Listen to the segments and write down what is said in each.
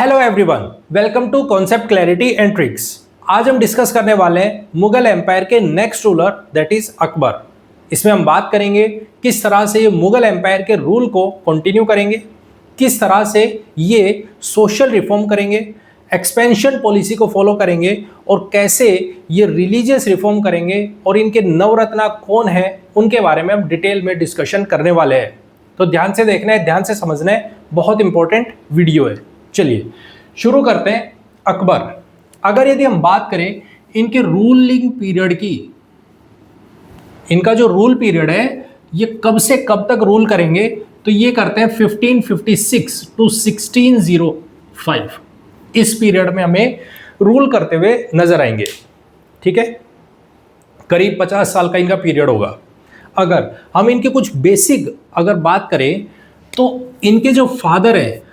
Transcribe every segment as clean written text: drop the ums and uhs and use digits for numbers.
Hello everyone, welcome to concept clarity and tricks. आज हम discuss करने वाले हैं मुगल एम्पायर के next ruler that is Akbar. इसमें हम बात करेंगे किस तरह से ये मुगल एम्पायर के रूल को कंटिन्यू करेंगे, किस तरह से ये सोशल रिफॉर्म करेंगे, एक्सपेंशन पॉलिसी को फॉलो करेंगे और कैसे ये रिलीजियस रिफॉर्म करेंगे और इनके नवरत्ना कौन है उनके बारे में हम डिटेल में डिस्कशन करने वाले हैं। तो ध्यान से देखना है, ध्यान से समझना है, बहुत इंपॉर्टेंट वीडियो है। चलिए शुरू करते हैं। अकबर, अगर यदि हम बात करें इनके रूलिंग पीरियड की, इनका जो रूल पीरियड है ये कब से कब तक रूल करेंगे, तो ये करते हैं 1556 टू 1605। इस पीरियड में हमें रूल करते हुए नजर आएंगे। ठीक है, करीब 50 साल का इनका पीरियड होगा। अगर हम इनके कुछ बेसिक अगर बात करें तो इनके जो फादर है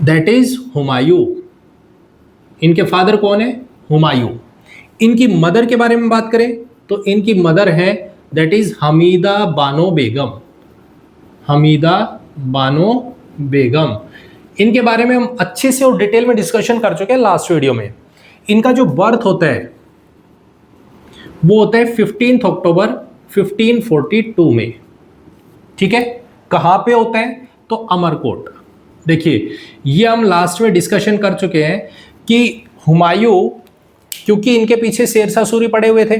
दैट इज हुमायूं। इनके फादर कौन है? हुमायूं। इनकी मदर के बारे में बात करें तो इनकी मदर है दैट इज हमीदा बानो बेगम। हमीदा बानो बेगम, इनके बारे में हम अच्छे से और डिटेल में डिस्कशन कर चुके हैं लास्ट वीडियो में। इनका जो बर्थ होता है वो होता है 15 अक्टूबर 1542 में। ठीक है, कहां पे होता है? तो अमरकोट। देखिए ये हम लास्ट में डिस्कशन कर चुके हैं कि हुमायूं, क्योंकि इनके पीछे शेरशाह सूरी पड़े हुए थे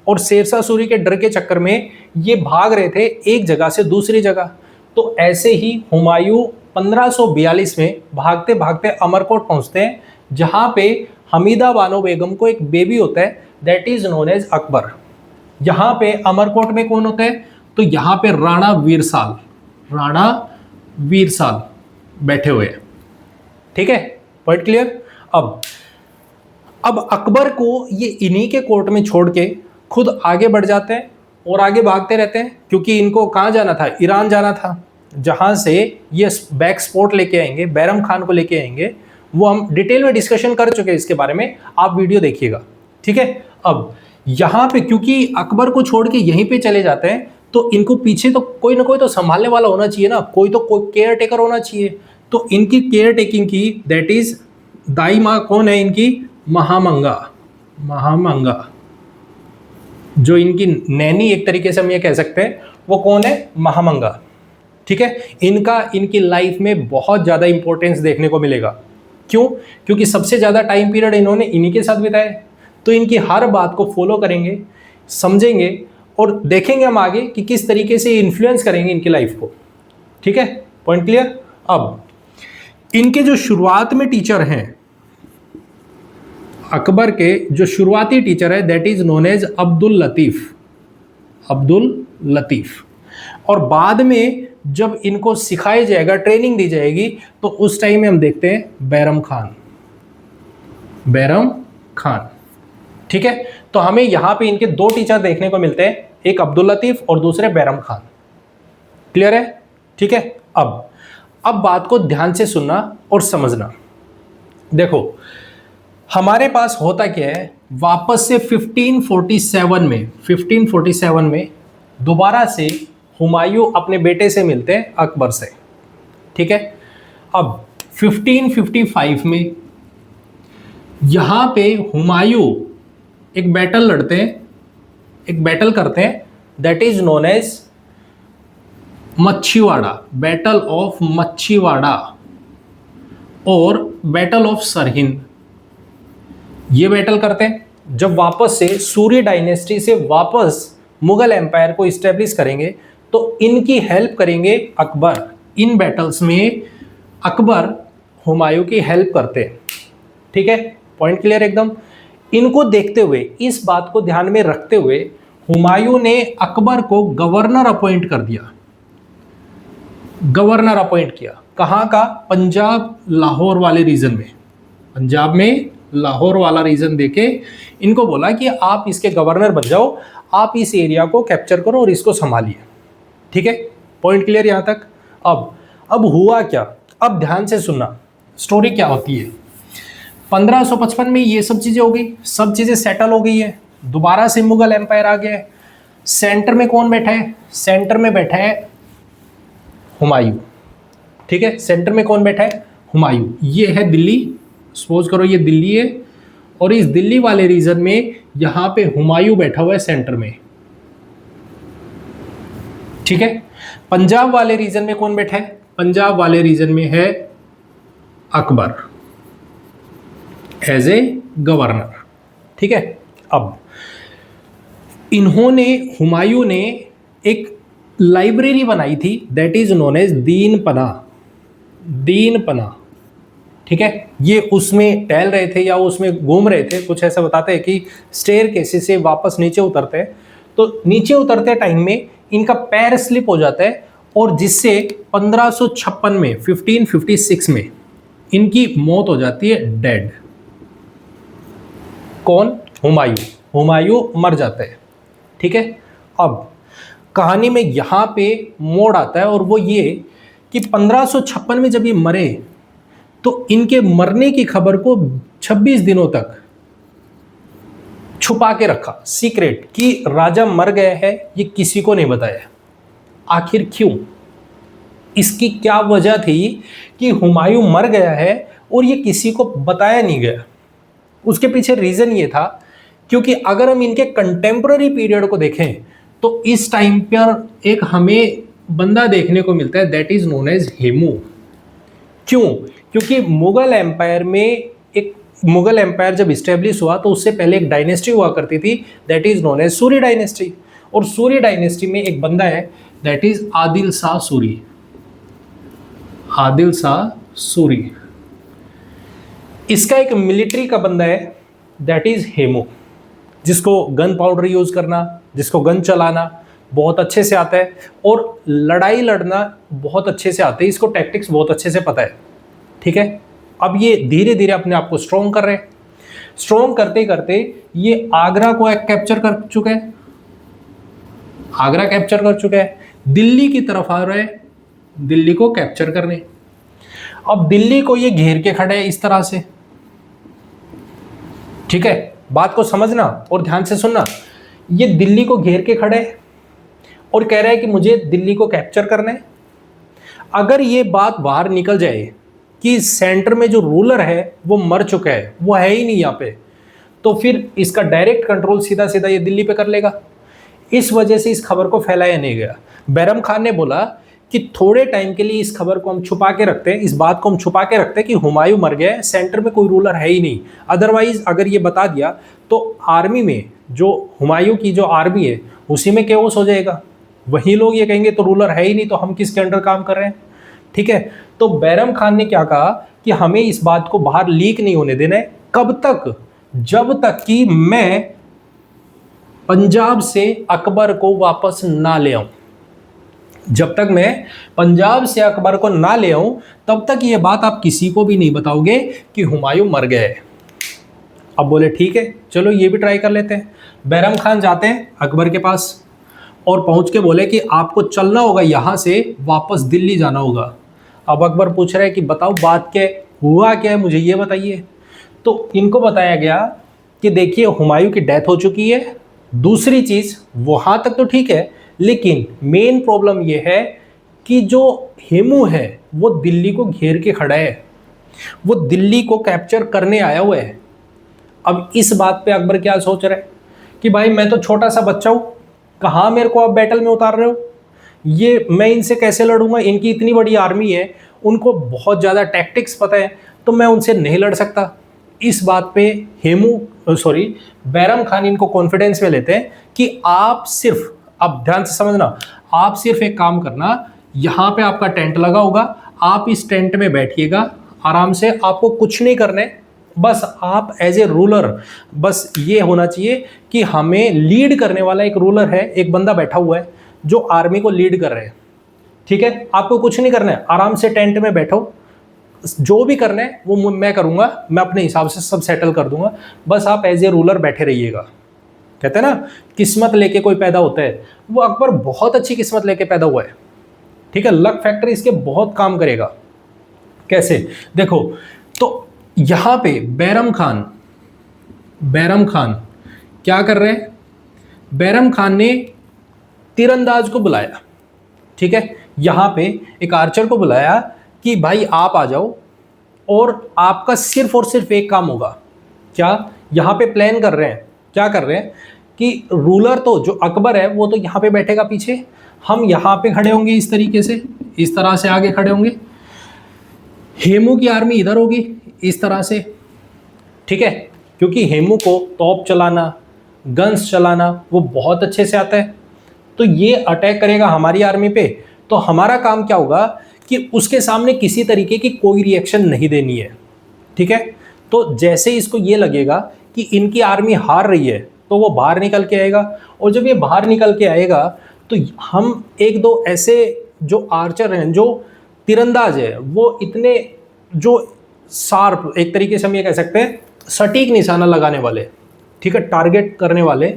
और शेरशाह सूरी के डर के चक्कर में ये भाग रहे थे एक जगह से दूसरी जगह, तो ऐसे ही हुमायूं 1542 में भागते भागते अमरकोट पहुंचते हैं, जहां पे हमीदा बानो बेगम को एक बेबी होता है that is known as Akbar. यहां पे अमरकोट में कौन होता है? तो यहां पे राणा वीरसाल बैठे हुए हैं। ठीक है, पॉइंट क्लियर। अब अकबर को ये इन्हीं के कोर्ट में छोड़ के खुद आगे बढ़ जाते हैं और आगे भागते रहते हैं, क्योंकि इनको कहाँ जाना था? ईरान जाना था, जहां से ये बैक स्पोर्ट लेके आएंगे, बैरम खान को लेके आएंगे। वो हम डिटेल में डिस्कशन कर चुके हैं इसके बारे में, आप वीडियो देखिएगा। ठीक है, अब यहां पे क्योंकि अकबर को छोड़ के यहीं पे चले जाते हैं तो इनको पीछे तो कोई ना कोई तो संभालने वाला होना चाहिए ना, कोई केयर टेकर होना चाहिए। तो इनकी केयर टेकिंग की दैट इज दाई माँ कौन है इनकी? महामंगा। जो इनकी नैनी एक तरीके से हम ये कह सकते हैं, वो कौन है? महामंगा। ठीक है, इनकी लाइफ में बहुत ज्यादा इंपॉर्टेंस देखने को मिलेगा। क्यों? क्योंकि सबसे ज्यादा टाइम पीरियड इन्होंने इन्हीं के साथ बिताया, तो इनकी हर बात को फॉलो करेंगे, समझेंगे और देखेंगे हम आगे कि किस तरीके से इन्फ्लुएंस करेंगे इनकी लाइफ को। ठीक है, पॉइंट क्लियर। अब इनके जो शुरुआत में टीचर हैं, अकबर के जो शुरुआती टीचर है that is known as Abdul Latif. और बाद में जब इनको सिखाया जाएगा, ट्रेनिंग दी जाएगी, तो उस टाइम में हम देखते हैं बैरम खान। ठीक है, तो हमें यहां पे इनके दो टीचर देखने को मिलते हैं, एक अब्दुल लतीफ और दूसरे बैरम खान। क्लियर है? ठीक है, अब बात को ध्यान से सुनना और समझना। देखो हमारे पास होता क्या है, वापस से 1547 में दोबारा से हुमायूं अपने बेटे से मिलते हैं अकबर से। ठीक है, अब 1555 में यहां पे हुमायूं एक बैटल करते हैं that is known as Machhiwara, battle of Machhiwara और बैटल ऑफ सरहिंद। ये बैटल करते हैं जब वापस से सूर्य डायनेस्टी से वापस मुगल एम्पायर को इस्टेब्लिश करेंगे, तो इनकी हेल्प करेंगे अकबर। इन बैटल्स में अकबर हुमायूं की हेल्प करते हैं। ठीक है, पॉइंट क्लियर एकदम। इनको देखते हुए, इस बात को ध्यान में रखते हुए हुमायूं ने अकबर को गवर्नर अपॉइंट किया। कहाँ का? पंजाब लाहौर वाले रीजन में। पंजाब में लाहौर वाला रीजन देके इनको बोला कि आप इसके गवर्नर बन जाओ, आप इस एरिया को कैप्चर करो और इसको संभालिए। ठीक है, पॉइंट क्लियर यहां तक। अब हुआ क्या? अब ध्यान से सुनना, स्टोरी क्या होती है। 1555 में ये सब चीजें हो गई, सब चीजें सेटल हो गई है, दोबारा से मुगल एम्पायर आ गया है। सेंटर में कौन बैठा है? सेंटर में बैठा है हुमायूं। ठीक है, सेंटर में कौन बैठा है? हुमायूं, ये है दिल्ली, सपोज करो ये दिल्ली है, और इस दिल्ली वाले रीजन में यहां पे हुमायूं बैठा हुआ है सेंटर में, ठीक है। पंजाब वाले रीजन में कौन बैठा है? पंजाब वाले रीजन में है अकबर एज ए गवर्नर, ठीक है। अब इन्होंने, हुमायूं ने एक लाइब्रेरी बनाई थी दैट इज नोन एज दीन पनाह, दीन पनाह, ठीक है। ये उसमें टहल रहे थे या उसमें घूम रहे थे, कुछ ऐसा बताते हैं कि स्टेयर केसी से वापस नीचे उतरते हैं, तो नीचे उतरते टाइम में इनका पैर स्लिप हो जाता है, और जिससे 1556 में 1556 में इनकी मौत हो जाती है, डेड। कौन? हुमायूं, हुमायूं मर जाता है, ठीक है। अब कहानी में यहां पे मोड़ आता है, और वो ये कि 1556 में जब ये मरे तो इनके मरने की खबर को 26 दिनों तक छुपा के रखा, सीक्रेट, कि राजा मर गया है, ये किसी को नहीं बताया। आखिर क्यों? इसकी क्या वजह थी कि हुमायूं मर गया है और ये किसी को बताया नहीं गया? उसके पीछे रीजन ये था क्योंकि अगर हम इनके कंटेम्पररी पीरियड को देखें तो इस टाइम पर एक हमें बंदा देखने को मिलता है that is known as Hemu. क्यों? क्योंकि मुगल एम्पायर में, एक मुगल एम्पायर जब इस्टेब्लिश हुआ तो उससे पहले एक डायनेस्टी हुआ करती थी that is known as Suri dynasty, और सूरी डायनेस्टी में एक बंदा है दैट इज आदिल शाह सूरी, आदिल शाह सूरी। इसका एक मिलिट्री का बंदा है दैट इज हेमू, जिसको गन पाउडर यूज करना, जिसको गन चलाना बहुत अच्छे से आता है, और लड़ाई लड़ना बहुत अच्छे से आता है, इसको टैक्टिक्स बहुत अच्छे से पता है, ठीक है। अब ये धीरे धीरे अपने आप को स्ट्रॉन्ग कर रहे हैं, स्ट्रॉन्ग करते करते ये आगरा को कैप्चर कर चुके हैं, आगरा कैप्चर कर चुके हैं, दिल्ली की तरफ आ रहे हैं, दिल्ली को कैप्चर करने। अब दिल्ली को ये घेर के खड़े हैं इस तरह से, ठीक है। बात को समझना और ध्यान से सुनना। ये दिल्ली को घेर के खड़े हैं और कह रहा है कि मुझे दिल्ली को कैप्चर करना है। अगर ये बात बाहर निकल जाए कि सेंटर में जो रूलर है वो मर चुका है, वो है ही नहीं यहाँ पे, तो फिर इसका डायरेक्ट कंट्रोल सीधा सीधा ये दिल्ली पे कर लेगा। इस वजह से इस खबर को फैलाया नहीं गया। बैरम खान ने बोला कि थोड़े टाइम के लिए इस खबर को हम छुपा के रखते हैं, इस बात को हम छुपा के रखते हैं कि हुमायूं मर गया है, सेंटर में कोई रूलर है ही नहीं। अदरवाइज अगर ये बता दिया तो आर्मी में, जो हुमायूं की जो आर्मी है उसी में केओस हो जाएगा, वही लोग ये कहेंगे तो रूलर है ही नहीं, तो हम किसके अंडर काम कर रहे हैं, ठीक है। तो बैरम खान ने क्या कहा कि हमें इस बात को बाहर लीक नहीं होने देना है। कब तक? जब तक कि मैं पंजाब से अकबर को वापस ना ले आऊं। जब तक मैं पंजाब से अकबर को ना ले आऊं तब तक ये बात आप किसी को भी नहीं बताओगे कि हुमायूं मर गए है। अब बोले ठीक है, चलो ये भी ट्राई कर लेते हैं। बैरम खान जाते हैं अकबर के पास और पहुंच के बोले कि आपको चलना होगा, यहाँ से वापस दिल्ली जाना होगा। अब अकबर पूछ रहे हैं कि बताओ बात क्या हुआ, क्या है, मुझे ये बताइए। तो इनको बताया गया कि देखिए हुमायूं की डेथ हो चुकी है। दूसरी चीज़, वहाँ तक तो ठीक है, लेकिन मेन प्रॉब्लम ये है कि जो हेमू है वो दिल्ली को घेर के खड़ा है, वो दिल्ली को कैप्चर करने आया हुआ है। अब इस बात पे अकबर क्या सोच रहे हैं कि भाई मैं तो छोटा सा बच्चा हूँ, कहाँ मेरे को आप बैटल में उतार रहे हो, ये मैं इनसे कैसे लड़ूंगा, इनकी इतनी बड़ी आर्मी है, उनको बहुत ज़्यादा टैक्टिक्स पता है, तो मैं उनसे नहीं लड़ सकता। इस बात पे बैरम खान इनको कॉन्फिडेंस में लेते हैं कि आप सिर्फ, अब ध्यान से समझना, आप सिर्फ एक काम करना, यहाँ पे आपका टेंट लगा होगा, आप इस टेंट में बैठिएगा आराम से, आपको कुछ नहीं करना है, बस आप एज ए रूलर, बस ये होना चाहिए कि हमें लीड करने वाला एक रूलर है, एक बंदा बैठा हुआ है जो आर्मी को लीड कर रहे हैं, ठीक है। आपको कुछ नहीं करना है, आराम से टेंट में बैठो, जो भी करना है वो मैं करूँगा, मैं अपने हिसाब से सब सेटल कर दूंगा, बस आप एज ए रूलर बैठे रहिएगा। कहते हैं ना किस्मत लेके कोई पैदा होता है, वो अकबर बहुत अच्छी किस्मत लेके पैदा हुआ है, ठीक है। लक फैक्टर इसके बहुत काम करेगा। कैसे? देखो, तो यहाँ पे बैरम खान क्या कर रहे हैं? बैरम खान ने तीरंदाज को बुलाया, ठीक है। यहाँ पे एक आर्चर को बुलाया कि भाई आप आ जाओ, और आपका सिर्फ और सिर्फ एक काम होगा, क्या यहाँ पे प्लान कर रहे हैं, क्या कर रहे हैं कि रूलर तो जो अकबर है वो तो यहाँ पे बैठेगा पीछे, हम यहाँ पे खड़े होंगे इस तरीके से, इस तरह से आगे खड़े होंगे, हेमू की आर्मी इधर होगी इस तरह से, ठीक है, क्योंकि हेमू को तोप चलाना, गन्स चलाना वो बहुत अच्छे से आता है। तो ये अटैक करेगा हमारी आर्मी पे, तो हमारा काम क्या होगा कि उसके सामने किसी तरीके की कोई रिएक्शन नहीं देनी है, ठीक है। तो जैसे इसको ये लगेगा कि इनकी आर्मी हार रही है तो वो बाहर निकल के आएगा, और जब ये बाहर निकल के आएगा तो हम एक दो ऐसे जो आर्चर हैं, जो तीरंदाज है, वो इतने जो शार्प, एक तरीके से हम ये कह सकते हैं सटीक निशाना लगाने वाले, ठीक है, टारगेट करने वाले,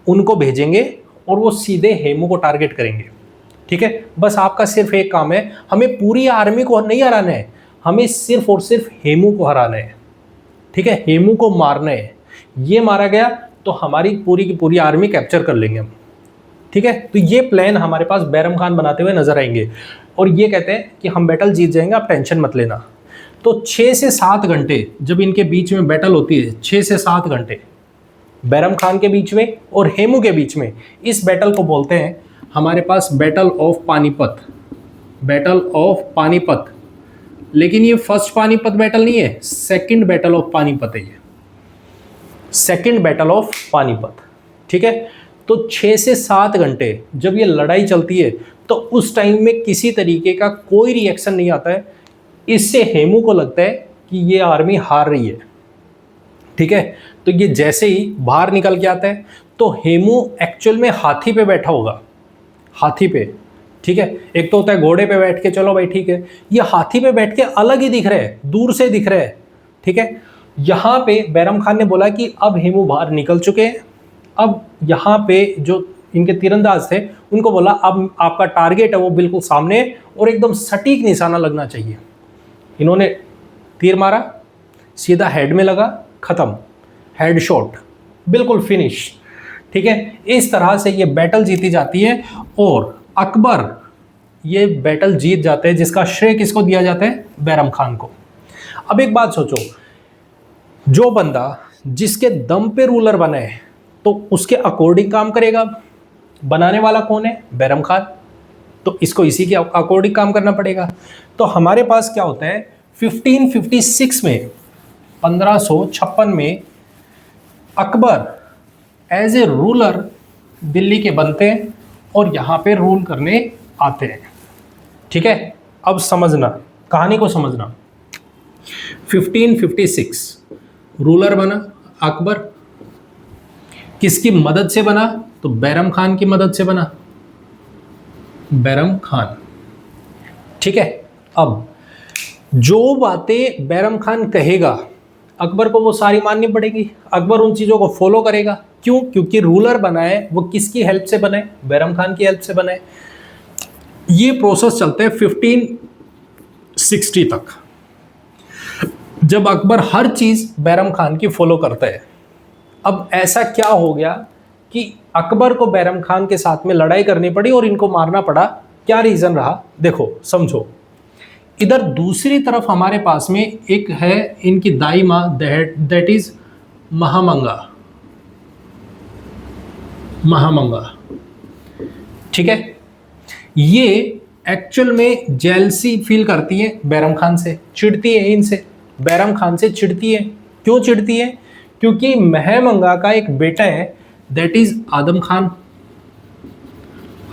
उनको भेजेंगे और वो सीधे हेमू को टारगेट करेंगे, ठीक है। बस आपका सिर्फ एक काम है, हमें पूरी आर्मी को नहीं हराना है, हमें सिर्फ और सिर्फ हेमू को हराना है, ठीक है, हेमू को मारना है। ये मारा गया तो हमारी पूरी की पूरी आर्मी कैप्चर कर लेंगे हम, ठीक है। तो ये प्लान हमारे पास बैरम खान बनाते हुए नजर आएंगे, और ये कहते हैं कि हम बैटल जीत जाएंगे, आप टेंशन मत लेना। तो 6 से 7 घंटे जब इनके बीच में बैटल होती है, 6 से 7 घंटे बैरम खान के बीच में और हेमू के बीच में, इस बैटल को बोलते हैं हमारे पास battle of Panipat, battle of Panipat. लेकिन ये फर्स्ट पानीपत बैटल नहीं है, सेकंड बैटल ऑफ पानीपत है, ये सेकंड बैटल ऑफ पानीपत, ठीक है। तो 6 से 7 घंटे जब ये लड़ाई चलती है तो उस टाइम में किसी तरीके का कोई रिएक्शन नहीं आता है, इससे हेमू को लगता है कि ये आर्मी हार रही है, ठीक है। तो ये जैसे ही बाहर निकल के आता है तो हेमू एक्चुअल में हाथी पे बैठा होगा, हाथी पे, ठीक है। एक तो होता है घोड़े पे बैठ के, चलो भाई ठीक है, ये हाथी पे बैठ के अलग ही दिख रहा है, दूर से दिख रहा है, ठीक है। यहाँ पे बैरम खान ने बोला कि अब हेमू बाहर निकल चुके हैं, अब यहाँ पे जो इनके तीरंदाज थे उनको बोला अब आपका टारगेट है वो बिल्कुल सामने और एकदम सटीक निशाना लगना चाहिए। इन्होंने तीर मारा, सीधा हेड में लगा, खत्म, हेड शॉट, बिल्कुल फिनिश, ठीक है। इस तरह से ये बैटल जीती जाती है और अकबर ये बैटल जीत जाते हैं, जिसका श्रेय किसको दिया जाता है, बैरम खान को। अब एक बात सोचो, जो बंदा जिसके दम पे रूलर बना है तो उसके अकॉर्डिंग काम करेगा, बनाने वाला कौन है, बैरम खान, तो इसको इसी के अकॉर्डिंग काम करना पड़ेगा। तो हमारे पास क्या होता है 1556 में, 1556 में Akbar as a ruler Delhi के बनते हैं और यहाँ पे रूल करने आते हैं, ठीक है। अब समझना, कहानी को समझना, 1556 रूलर बना अकबर, किसकी मदद से बना, तो बैरम खान की मदद से बना, बैरम खान, ठीक है। अब जो बातें बैरम खान कहेगा अकबर को वो सारी माननी पड़ेगी, अकबर उन चीज़ों को फॉलो करेगा, क्यों, क्योंकि रूलर बना है वो किसकी हेल्प से बना है, बैरम खान की हेल्प से बना है। ये प्रोसेस चलता है 1560 तक, जब अकबर हर चीज़ बैरम खान की फॉलो करता है। अब ऐसा क्या हो गया कि अकबर को बैरम खान के साथ में लड़ाई करनी पड़ी और इनको मारना पड़ा, क्या रीज़न रहा, देखो समझो। इधर दूसरी तरफ हमारे पास में एक है इनकी दाई माँ, दैट इज महामंगा, महामंगा, ठीक है। ये एक्चुअल में जेलसी फील करती है बैरम खान से, चिढ़ती है इनसे, बैरम खान से चिढ़ती है। क्यों चिढ़ती है, क्योंकि महामंगा का एक बेटा है दैट इज आदम खान,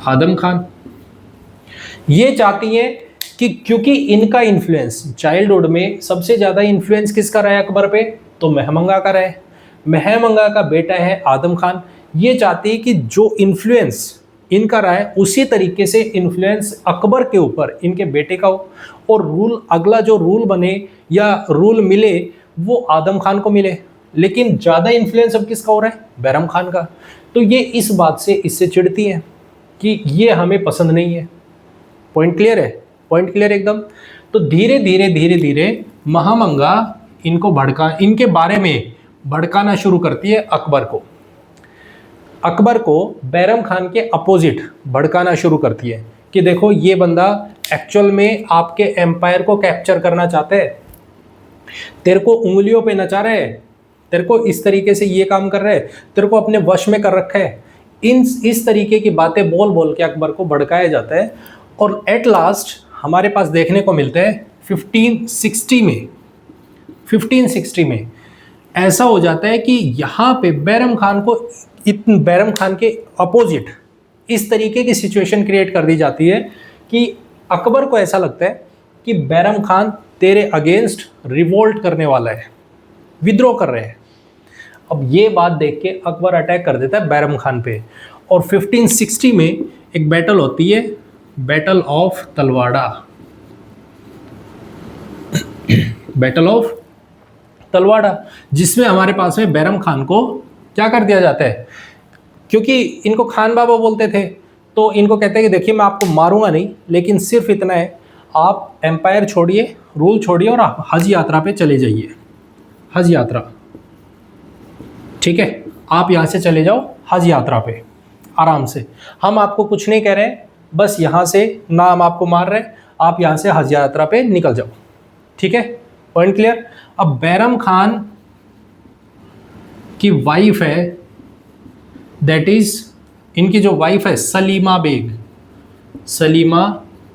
आदम खान। ये चाहती है कि क्योंकि इनका इन्फ्लुएंस चाइल्डहुड में सबसे ज़्यादा इन्फ्लुएंस किसका रहा है अकबर पे, तो महामंगा का रहा है। महामंगा का बेटा है आदम खान, ये चाहती है कि जो इन्फ्लुएंस इनका रहा है उसी तरीके से इन्फ्लुएंस अकबर के ऊपर इनके बेटे का हो, और रूल, अगला जो रूल बने या रूल मिले वो आदम खान को मिले। लेकिन ज़्यादा इन्फ्लुएंस अब किसका हो रहा है, बैरम खान का। तो ये इस बात से इससे चिढ़ती है कि ये हमें पसंद नहीं है। पॉइंट क्लियर है, पॉइंट क्लियर एकदम। तो धीरे धीरे धीरे धीरे महामंगा इनको इनके बारे में भड़काना शुरू करती है अकबर को, अकबर को बैरम खान के अपोजिट भड़काना शुरू करती है कि देखो ये बंदा एक्चुअल में आपके एम्पायर को कैप्चर करना चाहता है, तेरे को उंगलियों पे नचा रहे हैं, तेरे को इस तरीके से ये काम कर रहे हैं, तेरे को अपने वश में कर रखा है। इस तरीके की बातें बोल बोल के अकबर को भड़काया जाता है और एट लास्ट हमारे पास देखने को मिलता है 1560 में ऐसा हो जाता है कि यहाँ पे बैरम खान को बैरम खान के अपोजिट इस तरीके की सिचुएशन क्रिएट कर दी जाती है कि अकबर को ऐसा लगता है कि बैरम खान तेरे अगेंस्ट रिवोल्ट करने वाला है, विद्रोह कर रहे हैं। अब ये बात देख के अकबर अटैक कर देता है बैरम खान पे और 1560 में एक बैटल होती है, battle of Talwara. Battle of Talwara, जिसमें हमारे पास में बैरम खान को क्या कर दिया जाता है, क्योंकि इनको खान बाबा बोलते थे तो इनको कहते हैं कि देखिए मैं आपको मारूंगा नहीं, लेकिन सिर्फ इतना है आप एम्पायर छोड़िए, रूल छोड़िए और आप हज यात्रा पे चले जाइए। हज यात्रा, ठीक है, आप यहाँ से चले जाओ हज यात्रा पे आराम से, हम आपको कुछ नहीं कह रहे हैं, बस यहाँ से ना हम आपको मार रहे हैं, आप यहाँ से हज यात्रा पे निकल जाओ। ठीक है, पॉइंट क्लियर। अब बैरम खान की वाइफ है, दैट इज इनकी जो वाइफ है सलीमा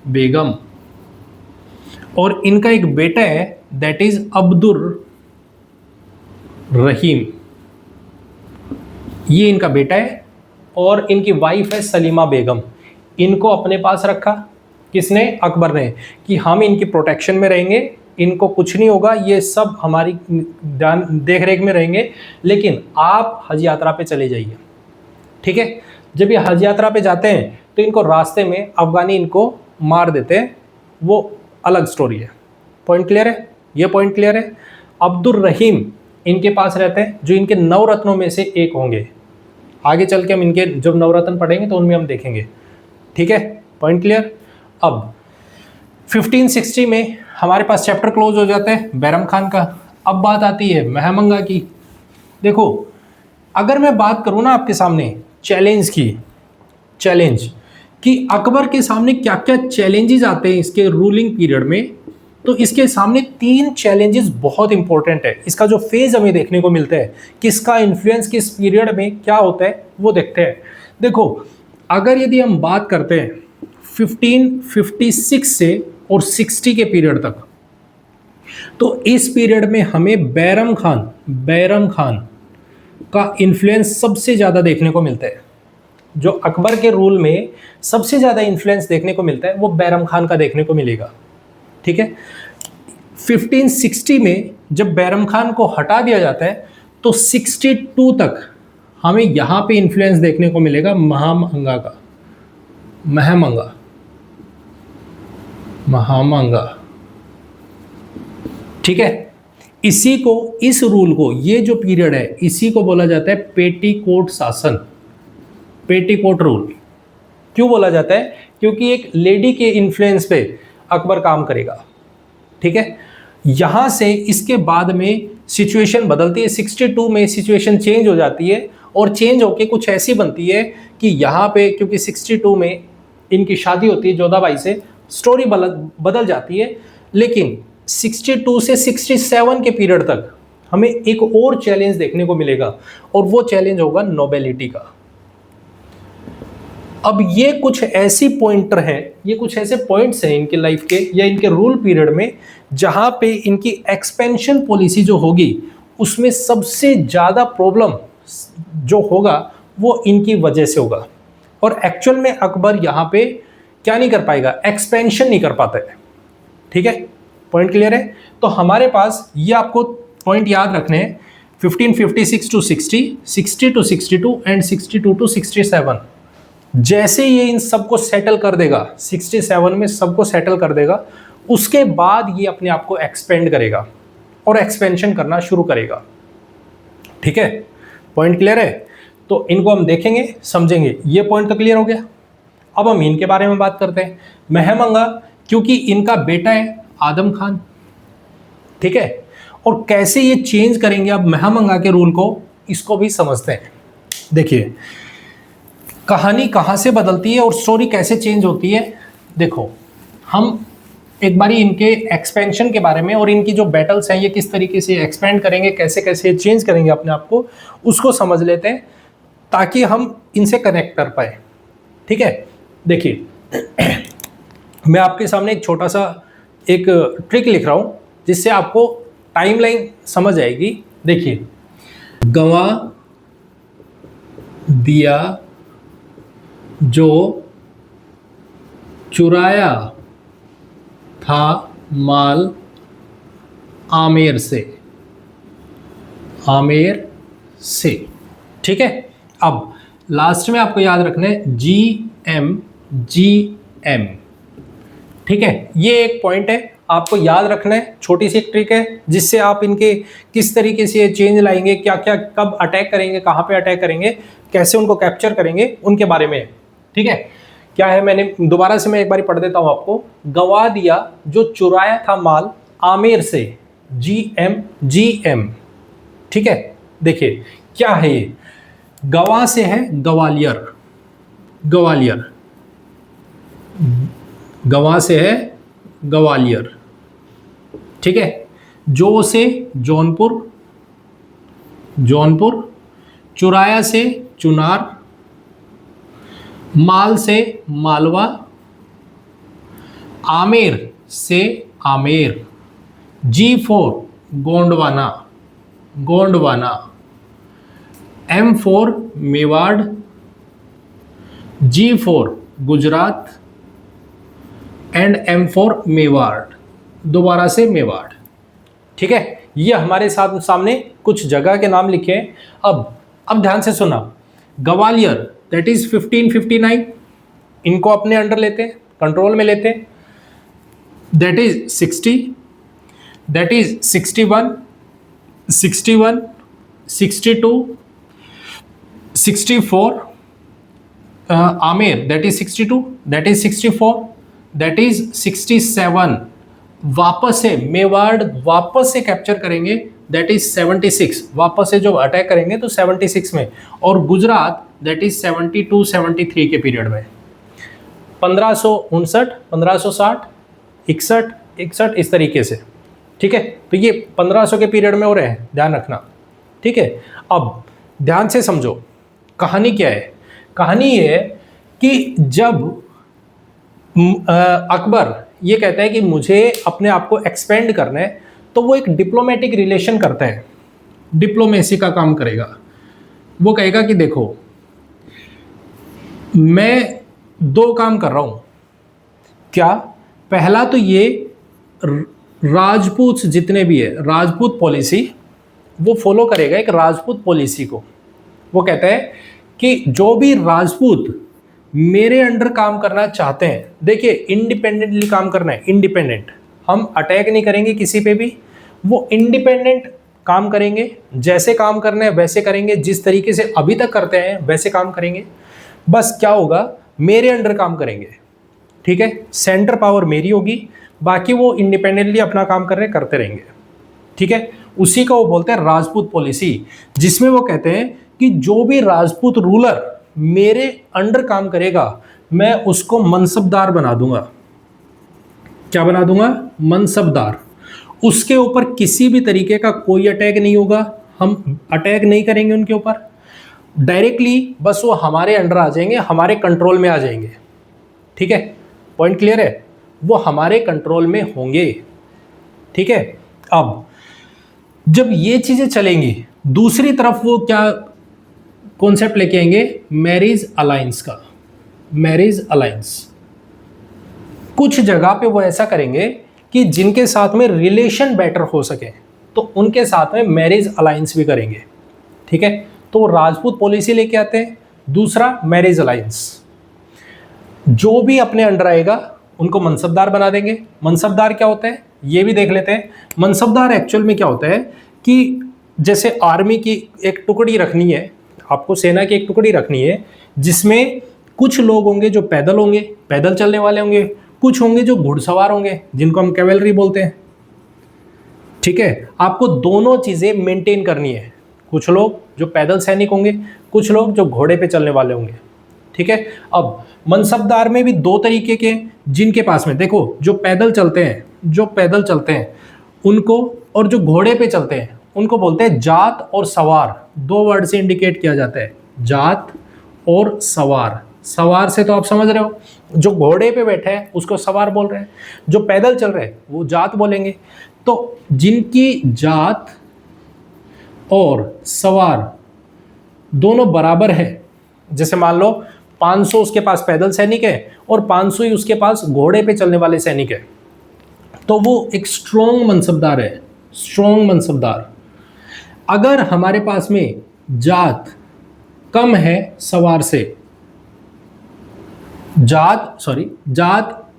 बेगम, और इनका एक बेटा है दैट इज अब्दुर रहीम, ये इनका बेटा है और इनकी वाइफ है सलीमा बेगम। इनको अपने पास रखा किसने, अकबर ने, कि हम इनकी प्रोटेक्शन में रहेंगे, इनको कुछ नहीं होगा, ये सब हमारी देख रेख में रहेंगे, लेकिन आप हज यात्रा पे चले जाइए। ठीक है, जब ये हज यात्रा पे जाते हैं तो इनको रास्ते में अफगानी इनको मार देते हैं, वो अलग स्टोरी है। पॉइंट क्लियर है, ये पॉइंट क्लियर है। अब्दुर रहीम इनके पास रहते हैं, जो इनके नवरत्नों में से एक होंगे। आगे चल के हम इनके जब नवरत्न पढ़ेंगे तो उनमें हम देखेंगे। ठीक है, पॉइंट क्लियर। अब 1560 में हमारे पास चैप्टर क्लोज हो जाता है बैरम खान का। अब बात आती है महमंगा की। देखो, अगर मैं बात करूं ना आपके सामने चैलेंज कि अकबर के सामने क्या क्या चैलेंजेस आते हैं इसके रूलिंग पीरियड में, तो इसके सामने 3 चैलेंजेस बहुत इंपॉर्टेंट है। इसका जो फेज हमें देखने को मिलता है, किसका इन्फ्लुएंस किस पीरियड में क्या होता है, वो देखते हैं। देखो, अगर यदि हम बात करते हैं 1556 से और 60 के पीरियड तक, तो इस पीरियड में हमें बैरम खान का इन्फ्लुएंस सबसे ज़्यादा देखने को मिलता है। जो अकबर के रूल में सबसे ज़्यादा इन्फ्लुएंस देखने को मिलता है वो बैरम खान का देखने को मिलेगा। ठीक है, 1560 में जब बैरम खान को हटा दिया जाता है तो 62 तक हमें यहाँ पे इन्फ्लुएंस देखने को मिलेगा महामंगा। ठीक है, इसी को, इस रूल को, ये जो पीरियड है इसी को बोला जाता है पेटीकोट शासन, पेटीकोट रूल। क्यों बोला जाता है, क्योंकि एक लेडी के इन्फ्लुएंस पे अकबर काम करेगा। ठीक है, यहां से इसके बाद में सिचुएशन बदलती है, 62 में सिचुएशन चेंज हो जाती है और चेंज होके कुछ ऐसी बनती है कि यहाँ पे, क्योंकि 62 में इनकी शादी होती है जोधाबाई से, स्टोरी बदल जाती है। लेकिन 62 से 67 के पीरियड तक हमें एक और चैलेंज देखने को मिलेगा और वो चैलेंज होगा नोबेलिटी का। अब ये कुछ ऐसी पॉइंटर हैं, ये कुछ ऐसे पॉइंट्स हैं इनके लाइफ के या इनके रूल पीरियड में जहां पे इनकी एक्सपेंशन पॉलिसी जो होगी उसमें सबसे ज़्यादा प्रॉब्लम जो होगा वो इनकी वजह से होगा। और एक्चुअल में अकबर यहाँ पे क्या नहीं कर पाएगा, एक्सपेंशन नहीं कर पाता है। ठीक है, पॉइंट क्लियर है। तो हमारे पास ये आपको पॉइंट याद रखने हैं, 1556 टू 60, 60 टू 62 एंड 62 टू 67। जैसे ये इन सबको सेटल कर देगा, 67 में सबको सेटल कर देगा, उसके बाद ये अपने आप को एक्सपेंड करेगा और एक्सपेंशन करना शुरू करेगा। ठीक है, पॉइंट क्लियर है। तो इनको हम देखेंगे, समझेंगे। ये पॉइंट तो क्लियर हो गया। अब हम इनके बारे में बात करते हैं। महमंगा, क्योंकि इनका बेटा है आदम खान। ठीक है, और कैसे ये चेंज करेंगे अब महमंगा के रूल को, इसको भी समझते हैं। देखिए, कहानी कहाँ से बदलती है और स्टोरी कैसे चेंज होती है। देखो, हम एक बारी इनके एक्सपेंशन के बारे में और इनकी जो बैटल्स हैं ये किस तरीके से एक्सपेंड करेंगे, कैसे कैसे चेंज करेंगे अपने आप को, उसको समझ लेते हैं ताकि हम इनसे कनेक्ट कर पाए। ठीक है, देखिए मैं आपके सामने एक छोटा सा एक ट्रिक लिख रहा हूँ जिससे आपको टाइमलाइन समझ आएगी। देखिए, गंवा दिया जो चुराया था माल आमेर से, आमेर से। ठीक है, अब लास्ट में आपको याद रखना है GM GM। ठीक है, ये एक पॉइंट है आपको याद रखना है, छोटी सी एक ट्रिक है जिससे आप इनके किस तरीके से चेंज लाएंगे, क्या क्या कब अटैक करेंगे, कहाँ पे अटैक करेंगे, कैसे उनको कैप्चर करेंगे, उनके बारे में। ठीक है, क्या है, मैंने दोबारा से मैं एक बार पढ़ देता हूं आपको। गंवा दिया जो चुराया था माल आमेर से, GM GM। ठीक है, देखिए क्या है ये, गंवा से है ग्वालियर, ग्वालियर, गंवा से है ग्वालियर। ठीक है, जो से जौनपुर, जौनपुर, चुराया से चुनार, माल से मालवा, आमेर से Amer, G4 Gondwana, Gondwana, M4 Mewar, G4 Gujarat and M4 Mewar, दोबारा से मेवाड़। ठीक है, ये हमारे साथ सामने कुछ जगह के नाम लिखे हैं। अब ध्यान से सुना, ग्वालियर दैट इज 1559, इनको अपने अंडर लेते हैं, कंट्रोल में लेते हैं। That is 60, that is 61, 61, 62, 64, Amer that is 62, that is 64, that is 67, वापस से मेवाड़ वापस से कैप्चर करेंगे, दैट इज 76, वापस से जो अटैक करेंगे तो 76 में, और गुजरात दैट इज 72 73 के पीरियड में, 1559, 1560, 61, 61 इस तरीके से। ठीक है, तो ये 1500 के पीरियड में हो रहे हैं, ध्यान रखना। ठीक है, अब ध्यान से समझो कहानी क्या है। कहानी ये है कि जब अकबर ये कहता है कि मुझे अपने आप को एक्सपेंड करना है, तो वो एक डिप्लोमेटिक रिलेशन करता है, डिप्लोमेसी का काम करेगा। वो कहेगा कि देखो मैं दो काम कर रहा हूं। क्या, पहला तो ये राजपूत जितने भी है, राजपूत पॉलिसी वो फॉलो करेगा, एक राजपूत पॉलिसी को। वो कहता है कि जो भी राजपूत मेरे अंडर काम करना चाहते हैं, देखिए इंडिपेंडेंटली काम करना है, इंडिपेंडेंट, हम अटैक नहीं करेंगे किसी पे भी, वो इंडिपेंडेंट काम करेंगे, जैसे काम करना है वैसे करेंगे, जिस तरीके से अभी तक करते हैं वैसे काम करेंगे। बस क्या होगा, मेरे अंडर काम करेंगे। ठीक है, सेंटर पावर मेरी होगी, बाकी वो इंडिपेंडेंटली अपना काम करते रहेंगे। ठीक है, उसी का वो बोलते हैं राजपूत पॉलिसी, जिसमें वो कहते हैं कि जो भी राजपूत रूलर मेरे अंडर काम करेगा मैं उसको मनसबदार बना दूंगा। क्या बना दूंगा, मनसबदार। उसके ऊपर किसी भी तरीके का कोई अटैक नहीं होगा, हम अटैक नहीं करेंगे उनके ऊपर डायरेक्टली, बस वो हमारे अंडर आ जाएंगे, हमारे कंट्रोल में आ जाएंगे। ठीक है, पॉइंट क्लियर है, वो हमारे कंट्रोल में होंगे। ठीक है, अब जब ये चीजें चलेंगी, दूसरी तरफ वो क्या कॉन्सेप्ट लेके आएंगे, मैरिज अलायंस का, मैरिज अलायंस। कुछ जगह पे वो ऐसा करेंगे कि जिनके साथ में रिलेशन बेटर हो सके, तो उनके साथ में मैरिज अलायंस भी करेंगे। ठीक है, तो वो राजपूत पॉलिसी लेके आते हैं। दूसरा, मैरिज अलायंस, जो भी अपने अंडर आएगा उनको मनसबदार बना देंगे। मनसबदार क्या होता है ये भी देख लेते हैं। मनसबदार एक्चुअल में क्या होता है कि जैसे आर्मी की एक टुकड़ी रखनी है, आपको सेना की एक टुकड़ी रखनी है, जिसमें कुछ लोग होंगे जो पैदल होंगे, पैदल चलने वाले होंगे, कुछ होंगे जो घुड़सवार होंगे, जिनको हम कैवेलरी बोलते हैं। ठीक है, आपको दोनों चीजें मेंटेन करनी है। कुछ लोग जो पैदल सैनिक होंगे, कुछ लोग जो घोड़े पे चलने वाले होंगे। ठीक है। अब मनसबदार में भी दो तरीके के, जिनके पास में देखो जो पैदल चलते हैं उनको, और जो घोड़े पे चलते हैं उनको बोलते हैं जात और सवार। दो वर्ड से इंडिकेट किया जाता है, जात और सवार। सवार से तो आप समझ रहे हो, जो घोड़े पे बैठे हैं उसको सवार बोल रहे हैं, जो पैदल चल रहे हैं वो जात बोलेंगे। तो जिनकी जात और सवार दोनों बराबर है, जैसे मान लो 500 उसके पास पैदल सैनिक है और 500 ही उसके पास घोड़े पे चलने वाले सैनिक है, तो वो एक स्ट्रॉन्ग मनसबदार है, स्ट्रॉन्ग मनसबदार। अगर हमारे पास में जात कम है सवार से, जात